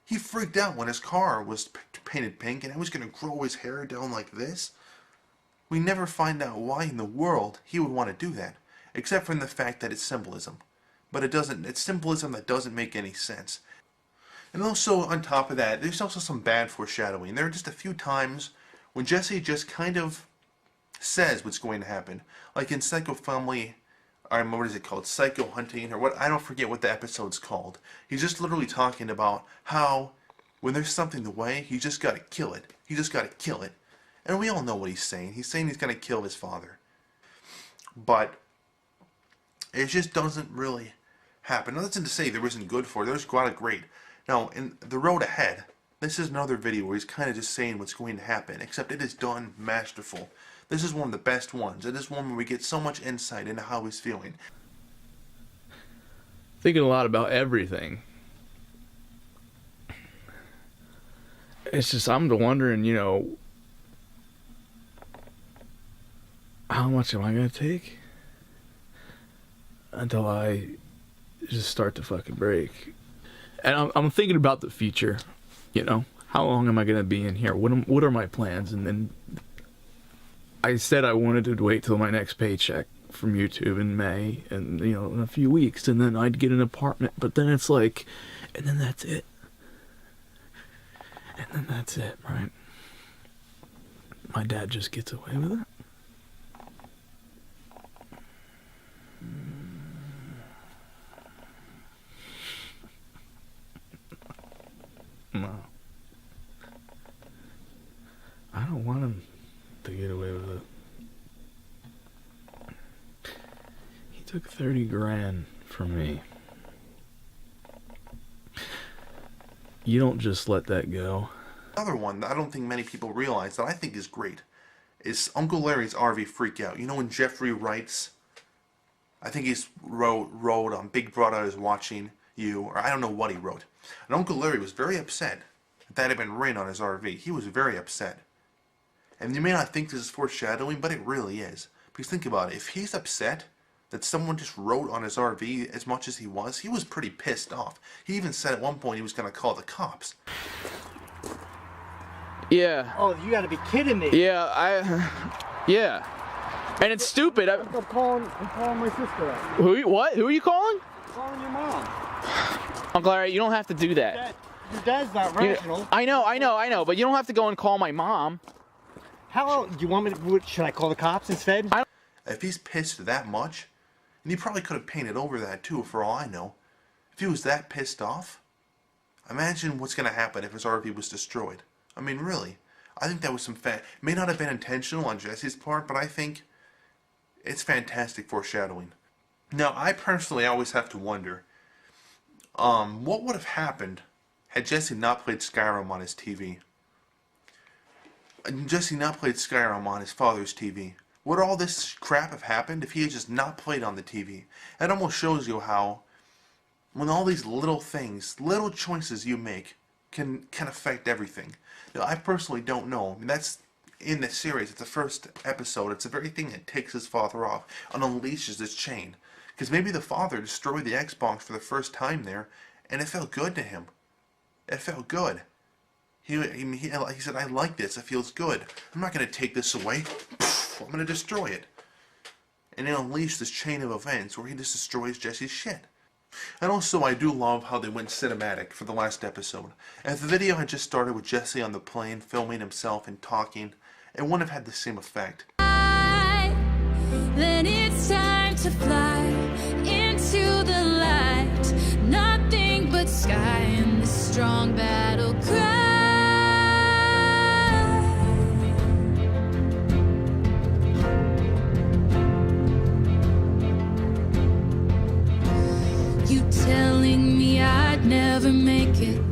He freaked out when his car was painted pink and he was going to grow his hair down like this. We never find out why in the world he would want to do that, except for the fact that it's symbolism. But it's symbolism that doesn't make any sense. And also, on top of that, there's also some bad foreshadowing. There are just a few times when Jesse just kind of says what's going to happen. Like in Psycho Family, what is it called? Psycho Hunting, or what? I don't forget what the episode's called. He's just literally talking about how when there's something in the way, you just gotta kill it. You just gotta kill it. And we all know what he's saying. He's saying he's gonna kill his father. But it just doesn't really happen. Nothing to say there isn't good for it. There's a lot of great. Now, in The Road Ahead, this is another video where he's kind of just saying what's going to happen, except it is done masterful. This is one of the best ones. It is one where we get so much insight into how he's feeling. Thinking a lot about everything. It's just, I'm wondering, you know, how much am I going to take until I just start to fucking break? And I'm thinking about the future, you know, how long am I going to be in here? What are my plans? And then I said I wanted to wait till my next paycheck from YouTube in May, and, you know, in a few weeks, and then I'd get an apartment. But then it's like, and then that's it. And then that's it, right? My dad just gets away with it. No. I don't want him to get away with it. He took 30 grand from me. You don't just let that go. Another one that I don't think many people realize that I think is great is Uncle Larry's RV Freakout. You know when Jeffrey writes, I think he's wrote Big Brother is watching you, or I don't know what he wrote. And Uncle Larry was very upset that had been written on his RV. He was very upset. And you may not think this is foreshadowing, but it really is. Because think about it, if he's upset that someone just wrote on his RV as much as he was pretty pissed off. He even said at one point he was going to call the cops. Yeah. Oh, you gotta be kidding me. Yeah, yeah. And it's stupid. I'm calling my sister up. What? Who are you calling? I'm calling your mom. Uncle Larry, you don't have to do that. Your dad's not rational. I know, but you don't have to go and call my mom. How do you want me to, should I call the cops instead? If he's pissed that much, and he probably could have painted over that too, for all I know. If he was that pissed off, imagine what's going to happen if his RV was destroyed. I mean, really. I think that was some may not have been intentional on Jesse's part, but I think it's fantastic foreshadowing. Now, I personally always have to wonder, what would have happened had Jesse not played Skyrim on his TV? Jesse not played Skyrim on his father's TV. Would all this crap have happened if he had just not played on the TV? It almost shows you how, when all these little things, little choices you make, can affect everything. Now, I personally don't know. I mean, that's in the series. It's the first episode. It's the very thing that takes his father off and unleashes this chain. Because maybe the father destroyed the Xbox for the first time there, and it felt good to him. It felt good. He said, I like this. It feels good. I'm not going to take this away. I'm going to destroy it. And then unleash this chain of events where he just destroys Jesse's shit. And also, I do love how they went cinematic for the last episode. And if the video had just started with Jesse on the plane filming himself and talking, it wouldn't have had the same effect. Then it's time to fly into the light. Nothing but sky and the strong battle cry. You telling me I'd never make it.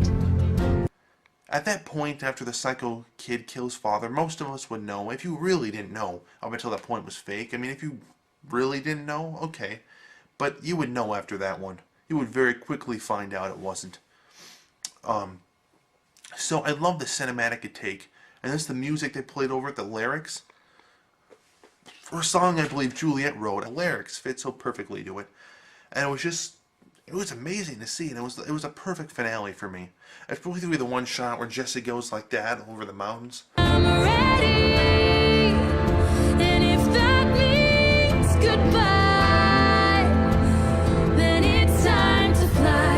At that point, after the psycho kid kills father, most of us would know. If you really didn't know up until that point was fake, I mean, if you really didn't know, okay. But you would know after that one. You would very quickly find out it wasn't. So I love the cinematic it take. And this the music they played over it, the lyrics. For a song I believe Juliet wrote, the lyrics fit so perfectly to it. And it was just, It was amazing to see, and it was a perfect finale for me. Especially the one shot where Jesse goes like that over the mountains. I'm ready, and if that means goodbye, then it's time to fly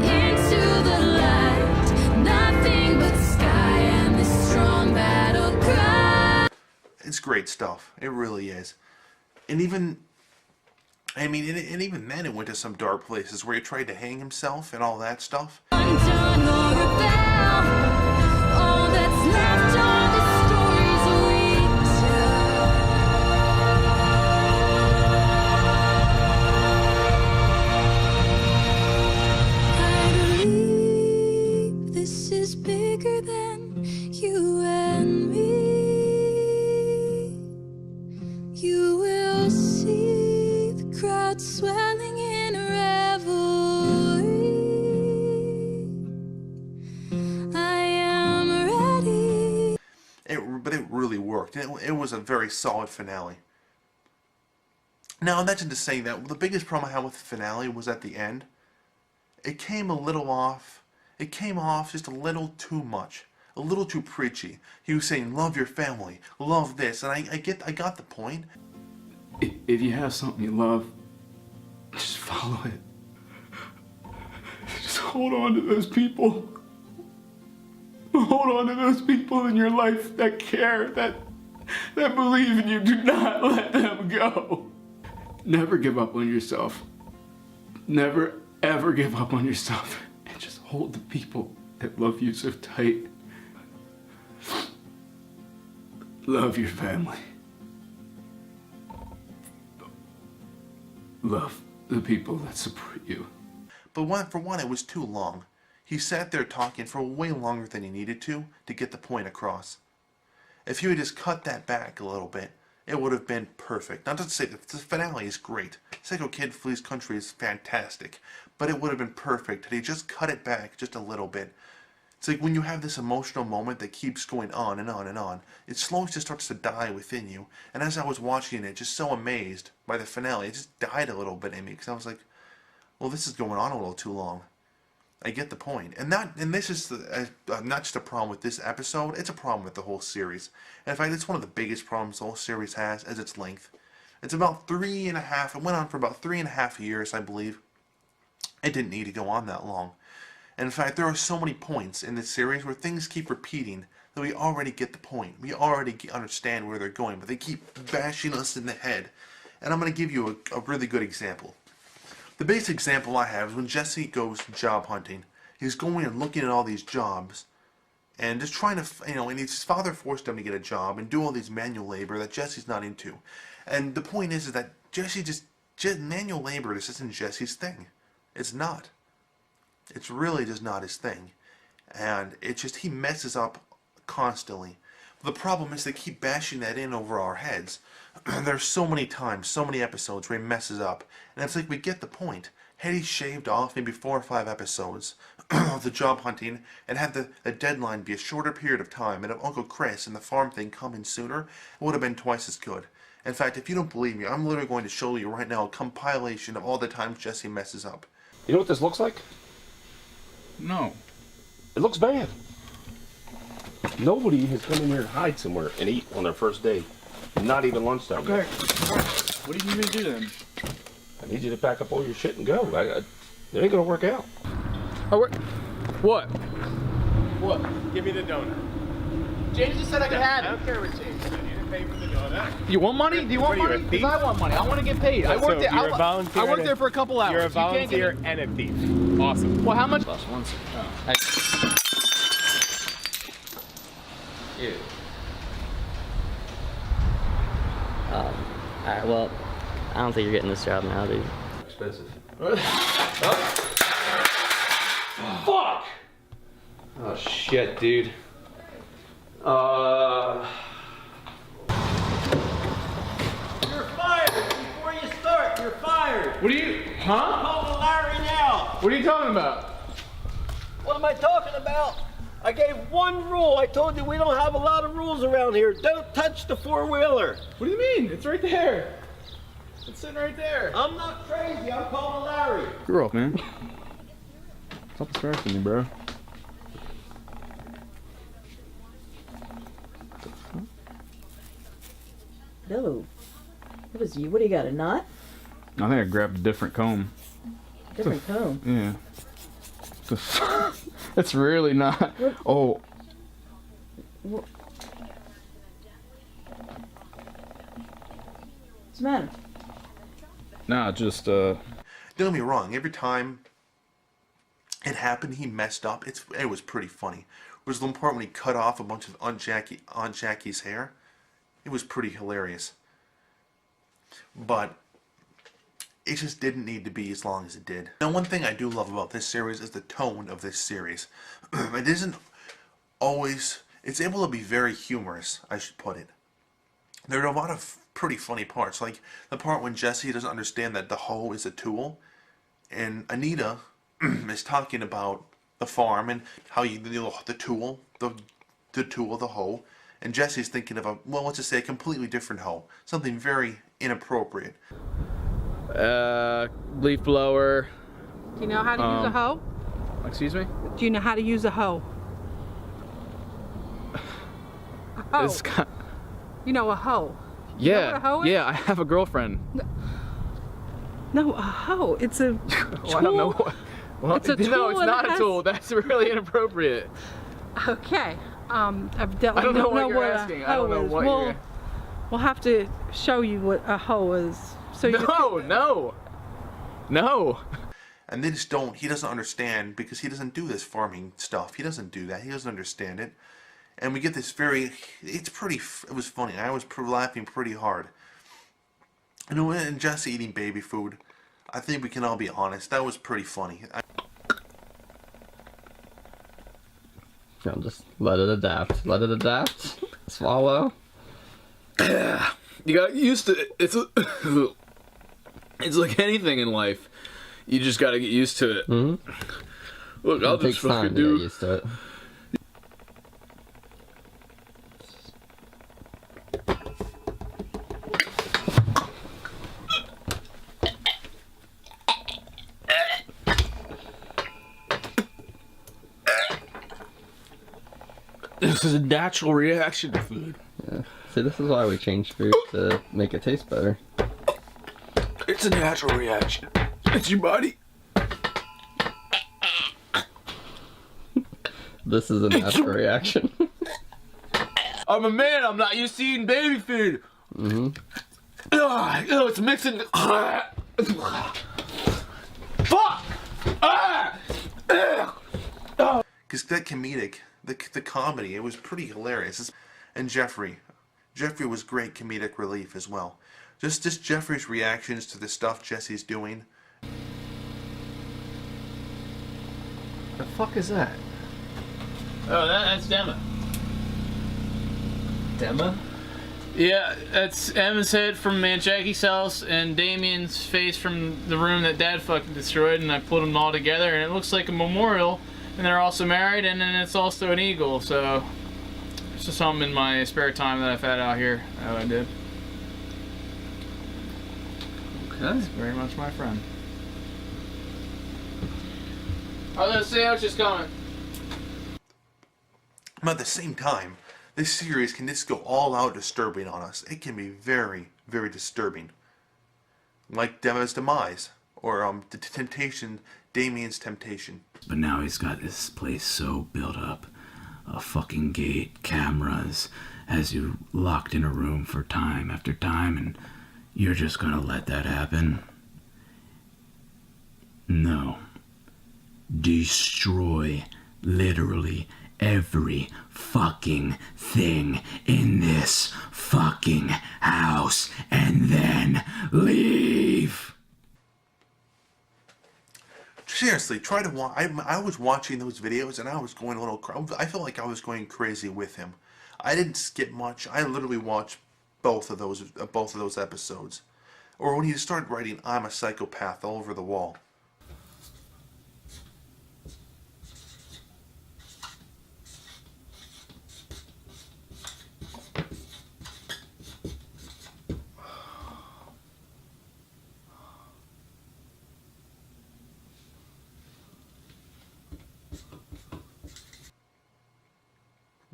into the light. Nothing but sky and this strong battle cry. It's great stuff. It really is. And even, I mean, and even then it went to some dark places where he tried to hang himself and all that stuff. Undone or rebel, all that's left are the stories we tell. I believe this is bigger than you and me. You will see the crowd swelling in revelry. I am ready. But it really worked. It was a very solid finale. Now, that's to say that the biggest problem I had with the finale was at the end. It came a little off. It came off just a little too much. A little too preachy. He was saying, love your family, love this, and I got the point. If you have something you love, just follow it. Just hold on to those people. Hold on to those people in your life that care, that believe in you. Do not let them go. Never give up on yourself. Never, ever give up on yourself. And just hold the people that love you so tight. Love your family. Love the people that support you. But for one, it was too long. He sat there talking for way longer than he needed to get the point across. If he had just cut that back a little bit, it would have been perfect. Not to say that the finale is great. Psycho Kid Flees Country is fantastic. But it would have been perfect had he just cut it back just a little bit. It's like when you have this emotional moment that keeps going on and on and on, it slowly just starts to die within you. And as I was watching it, just so amazed by the finale, it just died a little bit in me. Because I was like, well, this is going on a little too long. I get the point. And this is not just a problem with this episode, it's a problem with the whole series. And in fact, it's one of the biggest problems the whole series has, is its length. It's about 3.5, it went on for about 3.5 years, I believe. It didn't need to go on that long. And in fact, there are so many points in this series where things keep repeating that we already get the point. We already understand where they're going, but they keep bashing us in the head. And I'm going to give you a really good example. The basic example I have is when Jesse goes job hunting. He's going and looking at all these jobs and just trying to, and his father forced him to get a job and do all these manual labor that Jesse's not into. And the point is that Jesse just manual labor just isn't Jesse's thing. It's not. It's really just not his thing. And it's just, he messes up constantly. The problem is they keep bashing that in over our heads. There's so many times, so many episodes where he messes up. And it's like we get the point. Had he shaved off maybe 4 or 5 episodes of the job hunting and had the deadline be a shorter period of time, and if Uncle Chris and the farm thing come in sooner, it would have been twice as good. In fact, if you don't believe me, I'm literally going to show you right now a compilation of all the times Jesse messes up. You know what this looks like? No. It looks bad. Nobody has come in here and hide somewhere and eat on their first day. Not even lunchtime. Okay. What do you need me to do then? I need you to pack up all your shit and go. It ain't gonna work out. Oh, what? What? Give me the donut. James just said I could have I it. don't care what James said. You didn't pay for the donut. You want money? Do you want What are you, money? a Because thief? I want money. I want to get paid. I worked there. You're a volunteer. I worked there for a couple hours. You're a You can't get volunteer me- and a thief. Awesome. Well, how much? Plus one. Ew. Alright, well, I don't think you're getting this job now, dude. Expensive. Fuck! Oh shit, dude. You're fired! Before you start, you're fired! What are you? Huh? Call Larry now! What are you talking about? What am I talking about? I gave one rule. I told you we don't have a lot of rules around here. Don't touch the four-wheeler. What do you mean? It's right there. It's sitting right there. I'm not crazy. I'm calling Larry. Screw off, man. Stop distracting me, bro. No. That was you. What do you got, a knot? I think I grabbed a different comb. Different comb? Yeah. It's really not. What? Oh. What's the matter? Nah, just Don't get me wrong. Every time it happened, he messed up. It was pretty funny. There was the part when he cut off a bunch of Aunt Jackie's hair. It was pretty hilarious. But it just didn't need to be as long as it did. Now, one thing I do love about this series is the tone of this series. It isn't always... It's able to be very humorous, I should put it. There are a lot of pretty funny parts, like the part when Jesse doesn't understand that the hoe is a tool, and Anita is talking about the farm and how the tool, the hoe, and Jesse's thinking of let's just say a completely different hoe, something very inappropriate. Leaf blower. Do you know how to use a hoe? Excuse me? Do you know how to use a hoe? A hoe. It's got... You know a hoe. You know Yeah, what a hoe is? yeah, I have a girlfriend. No, a hoe. It's a tool. Well, I don't know what... Well, It's a tool no, it's and not it a has- tool. That's really inappropriate. Okay. I I don't know what you're asking. I don't know what you're... We'll have to show you what a hoe is. So you No. And they just don't, he doesn't understand because he doesn't do this farming stuff. He doesn't do that. He doesn't understand it. And we get this it was funny. I was laughing pretty hard. You know, and Jesse eating baby food, I think we can all be honest, that was pretty funny. I'll just let it adapt. Let it adapt. Swallow. You got used to it. It's like anything in life. You just gotta get used to it. Mm-hmm. Look, I'll just fucking do... Get used to it. This is a natural reaction to food. Yeah. See, this is why we change food to make it taste better. It's a natural reaction. It's your body. This is a natural reaction. I'm a man. I'm not used to eating baby food. Mm-hmm. Oh, it's mixing. Fuck! Because that comedic, the comedy, it was pretty hilarious. And Jeffrey was great comedic relief as well. Just Jeffrey's reactions to the stuff Jesse's doing. The fuck is that? Oh, that's Dema. Dema? Yeah, that's Emma's head from Aunt Jackie's house and Damien's face from the room that Dad fucking destroyed, and I put them all together, and it looks like a memorial, and they're also married, and then it's also an eagle, so it's just something in my spare time that I've had out here that I did. Okay. It's very much my friend. Oh, the sandwich is coming. But at the same time, this series can just go all out disturbing on us. It can be very, very disturbing. Like Dema's demise, or the temptation, Damien's temptation. But now he's got this place so built up. A fucking gate, cameras, has you locked in a room for time after time, and you're just gonna let that happen? No. Destroy literally every fucking thing in this fucking house and then leave. Seriously, try to watch. I was watching those videos and I was going a little. I felt like I was going crazy with him. I didn't skip much. I literally watched both of those episodes. Or when he started writing "I'm a psychopath" all over the wall.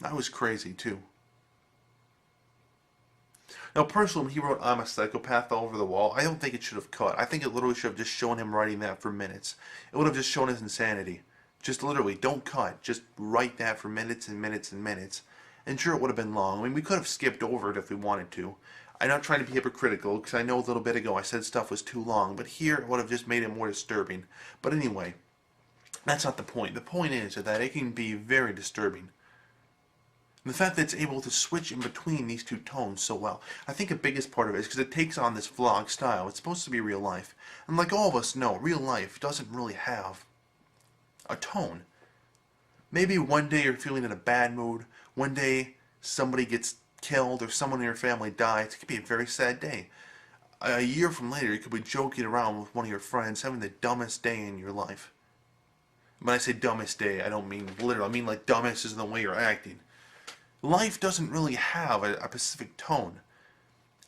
That was crazy too. Now, personally, when he wrote "I'm a psychopath" all over the wall, I don't think it should have cut. I think it literally should have just shown him writing that for minutes. It would have just shown his insanity. Just literally, don't cut. Just write that for minutes and minutes and minutes. And sure, it would have been long. I mean, we could have skipped over it if we wanted to. I'm not trying to be hypocritical, because I know a little bit ago I said stuff was too long, but here it would have just made it more disturbing. But anyway, that's not the point. The point is that it can be very disturbing. And the fact that it's able to switch in between these two tones so well. I think the biggest part of it is because it takes on this vlog style. It's supposed to be real life. And like all of us know, real life doesn't really have a tone. Maybe one day you're feeling in a bad mood. One day somebody gets killed or someone in your family dies. It could be a very sad day. A year from later, you could be joking around with one of your friends, having the dumbest day in your life. When I say dumbest day, I don't mean literal. I mean like dumbest is in the way you're acting. Life doesn't really have a specific tone.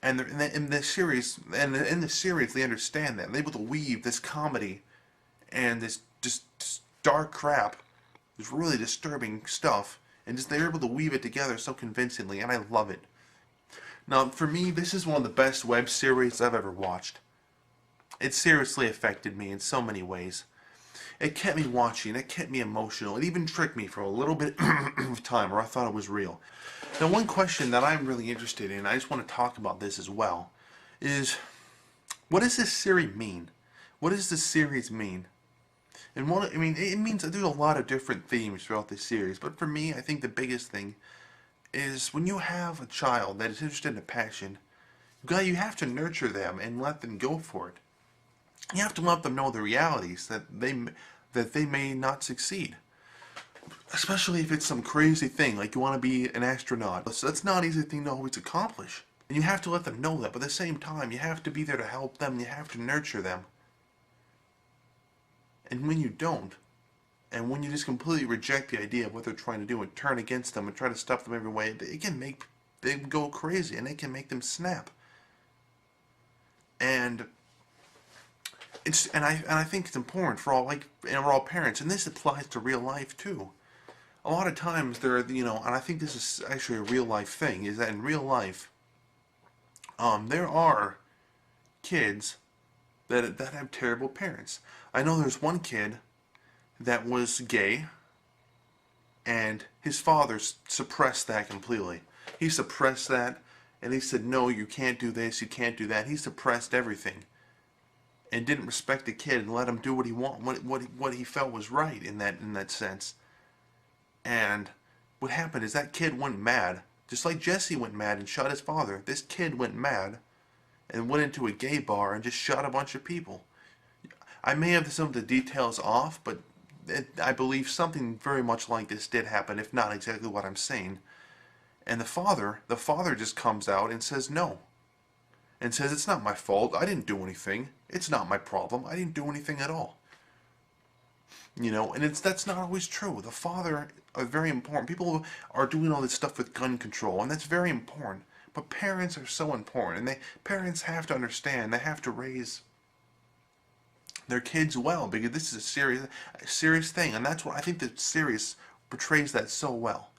And in the series, they understand that. They're able to weave this comedy and this just dark crap, this really disturbing stuff, and they're able to weave it together so convincingly, and I love it. Now, for me, this is one of the best web series I've ever watched. It seriously affected me in so many ways. It kept me watching, it kept me emotional, it even tricked me for a little bit of time where I thought it was real. Now, one question that I'm really interested in, I just want to talk about this as well, is what does this series mean? What does this series mean? And it means that there's a lot of different themes throughout this series, but for me, I think the biggest thing is when you have a child that is interested in a passion, you have to nurture them and let them go for it. You have to let them know the realities that they may not succeed. Especially if it's some crazy thing, like you want to be an astronaut. So that's not an easy thing to always accomplish. And you have to let them know that, but at the same time, you have to be there to help them, you have to nurture them. And when you don't, and when you just completely reject the idea of what they're trying to do and turn against them and try to stop them every way, it can make them go crazy and it can make them snap. And I think it's important for we're all parents, and this applies to real life too. A lot of times and I think this is actually a real life thing, is that in real life, there are kids that have terrible parents. I know there's one kid that was gay, and his father suppressed that completely. He suppressed that, and he said, no, you can't do this, you can't do that. He suppressed everything, and didn't respect the kid and let him do what he what he felt was right in that sense. And what happened is that kid went mad, just like Jesse went mad and shot his father. This kid went mad and went into a gay bar and just shot a bunch of people. I may have some of the details off, but I believe something very much like this did happen, if not exactly what I'm saying. And the father just comes out and says no. And says, it's not my fault, I didn't do anything. It's not my problem, I didn't do anything at all. And that's not always true. The father are very important. People are doing all this stuff with gun control, and that's very important. But parents are so important, and parents have to understand, they have to raise their kids well, because this is a serious thing, and that's what I think the series portrays that so well.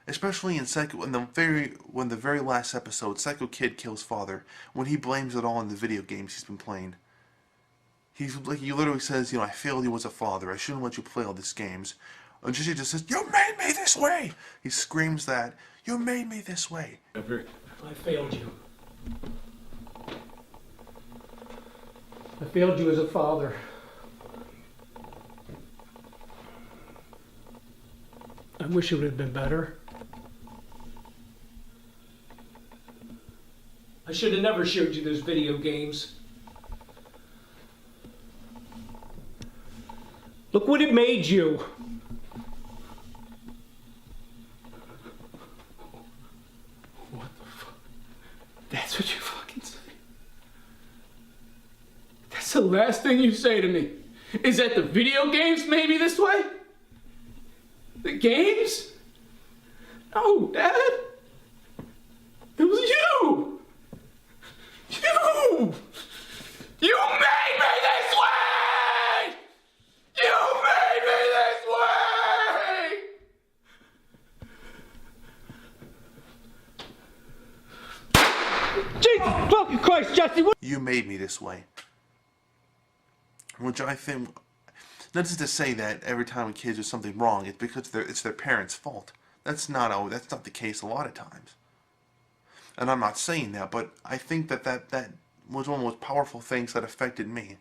Especially in the very last episode, Psycho Kid kills father, when he blames it all on the video games he's been playing. He literally says, I failed you as a father, I shouldn't let you play all these games. And Jesse just says, you made me this way! He screams that, you made me this way. I failed you. I failed you as a father. I wish it would have been better. I should have never showed you those video games. Look what it made you. What the fuck? That's what you fucking say? That's the last thing you say to me. Is that the video games made me this way? The games? No, Dad. It was you. You! You made me this way! You made me this way! made me this way. Which I think, not just to say that every time a kid does something wrong, it's because it's their parents' fault. That's not the case a lot of times. And I'm not saying that, but I think that was one of the most powerful things that affected me.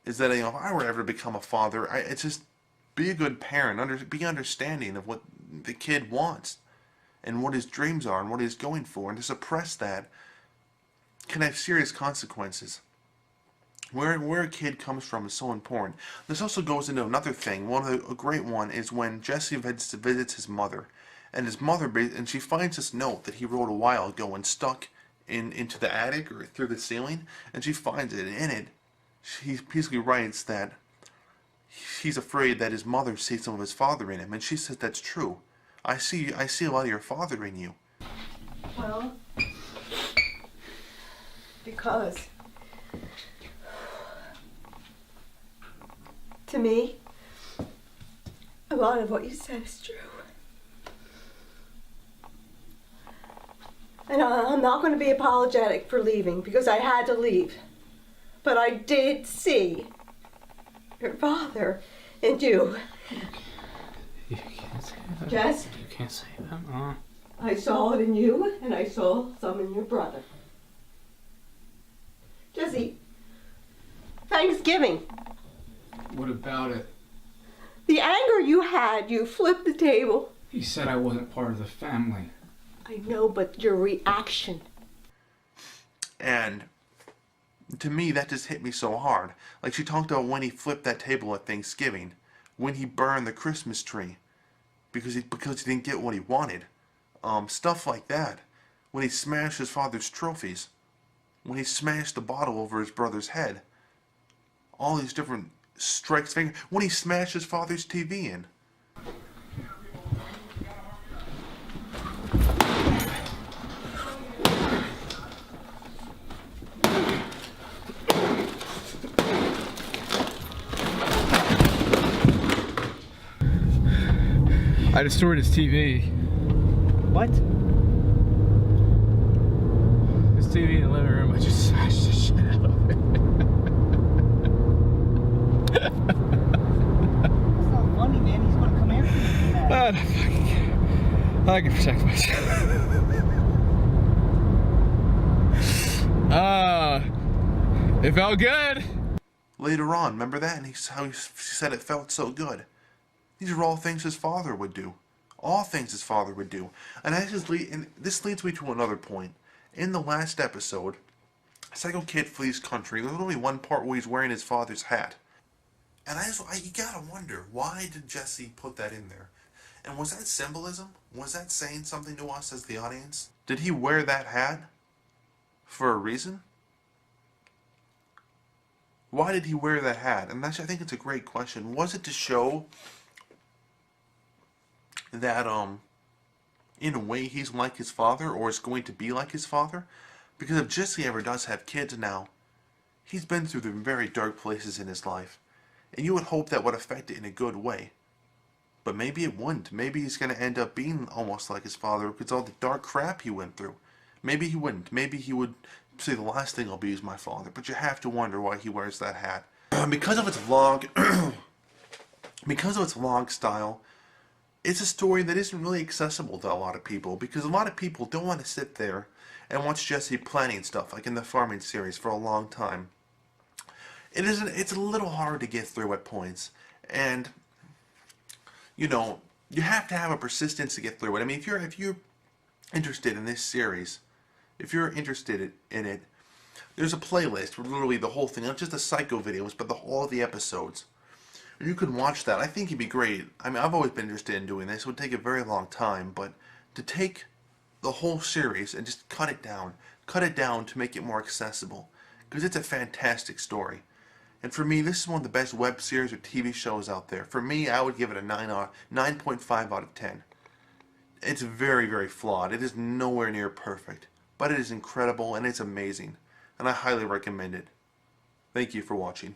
Is that, if I were ever to become a father, it's just be a good parent, be understanding of what the kid wants, and what his dreams are, and what he's going for, and to suppress that can have serious consequences. Where a kid comes from is so important. This also goes into another thing. A great one is when Jesse visits his mother, and she finds this note that he wrote a while ago and stuck into the attic or through the ceiling, and she finds it, and in it, he basically writes that he's afraid that his mother sees some of his father in him, and she says that's true. I see a lot of your father in you. Well, because to me, a lot of what you said is true. And I'm not going to be apologetic for leaving, because I had to leave. But I did see your father and you. You can't say that. Jess? You can't say that, Mom. I saw it in you, and I saw some in your brother. Jesse, Thanksgiving. What about it? The anger you had, you flipped the table. He said I wasn't part of the family. I know, but your reaction. And to me, that just hit me so hard. Like she talked about when he flipped that table at Thanksgiving, when he burned the Christmas tree, because he didn't get what he wanted. Stuff like that. When he smashed his father's trophies, when he smashed the bottle over his brother's head. All these different strikes. When he smashed his father's TV in. I destroyed his TV. What? His TV in the living room, I just smashed the shit out of it. It's not funny, man. He's gonna come after you for that. I don't fucking care. I can protect myself. It felt good. Later on, remember that? And he said it felt so good. These are all things his father would do. All things his father would do. And this leads me to another point. In the last episode, Psycho Kid flees country. There's only one part where he's wearing his father's hat. And you gotta wonder, why did Jesse put that in there? And was that symbolism? Was that saying something to us as the audience? Did he wear that hat for a reason? Why did he wear that hat? And I think it's a great question. Was it to show that in a way he's like his father, or is going to be like his father? Because if Jesse ever does have kids now, he's been through the very dark places in his life, and you would hope that would affect it in a good way. But maybe it wouldn't. Maybe he's going to end up being almost like his father because all the dark crap he went through. Maybe he wouldn't. Maybe he would say the last thing I'll be is my father. But you have to wonder why he wears that hat. Because of its vlog, because of its vlog style, it's a story that isn't really accessible to a lot of people, because a lot of people don't want to sit there and watch Jesse planning stuff like in the farming series for a long time. It's a little hard to get through at points, and you know, you have to have a persistence to get through it. I mean, if you're interested in this series, if you're interested in it, there's a playlist where literally the whole thing, not just the Psycho videos, but all the episodes. You can watch that. I think it'd be great. I mean, I've always been interested in doing this. It would take a very long time, but to take the whole series and just cut it down to make it more accessible, because it's a fantastic story. And for me, this is one of the best web series or TV shows out there. For me, I would give it a 9.5 out of 10. It's very, very flawed. It is nowhere near perfect, but it is incredible and it's amazing, and I highly recommend it. Thank you for watching.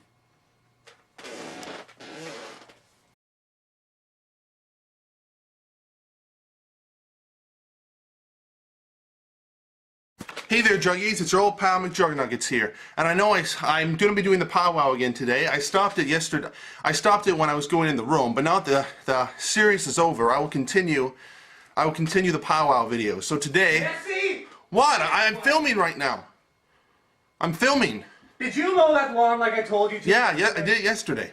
Hey Hey there, Juggies. It's your old pal McJuggernuggets here. And I know I'm going to be doing the powwow again today. I stopped it yesterday. I stopped it when I was going in the room, but now that the series is over, I will continue the powwow videos. So today... Jesse! What? I'm filming right now. I'm filming. Did you mow that lawn like I told you to? Yeah, I did it yesterday.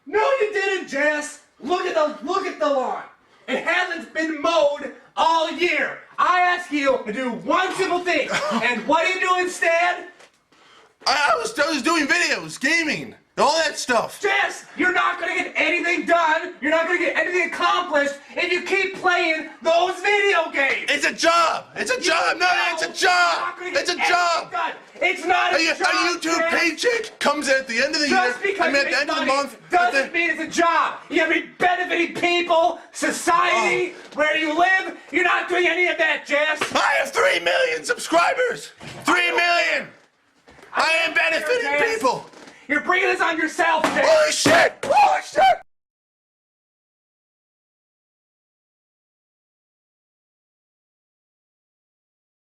No, you didn't, Jess. Look at the lawn. It hasn't been mowed all year. I ask you to do one simple thing, and what do you do instead? I was doing videos, gaming, all that stuff. Jess, you're not gonna get anything done. You're not gonna get anything accomplished if you keep playing those video games. It's a job. It's a job. No, it's a job. It's a job. Done. It's not a job. A YouTube paycheck comes at the end of the year. Just because I mean, at the end of the month. doesn't mean it's a job. You gotta be benefiting people, society, where you live. You're not doing any of that, Jess. I have 3 million subscribers. 3 million. I am benefiting people. You're bringing this on yourself, Jess. Holy shit! Holy shit!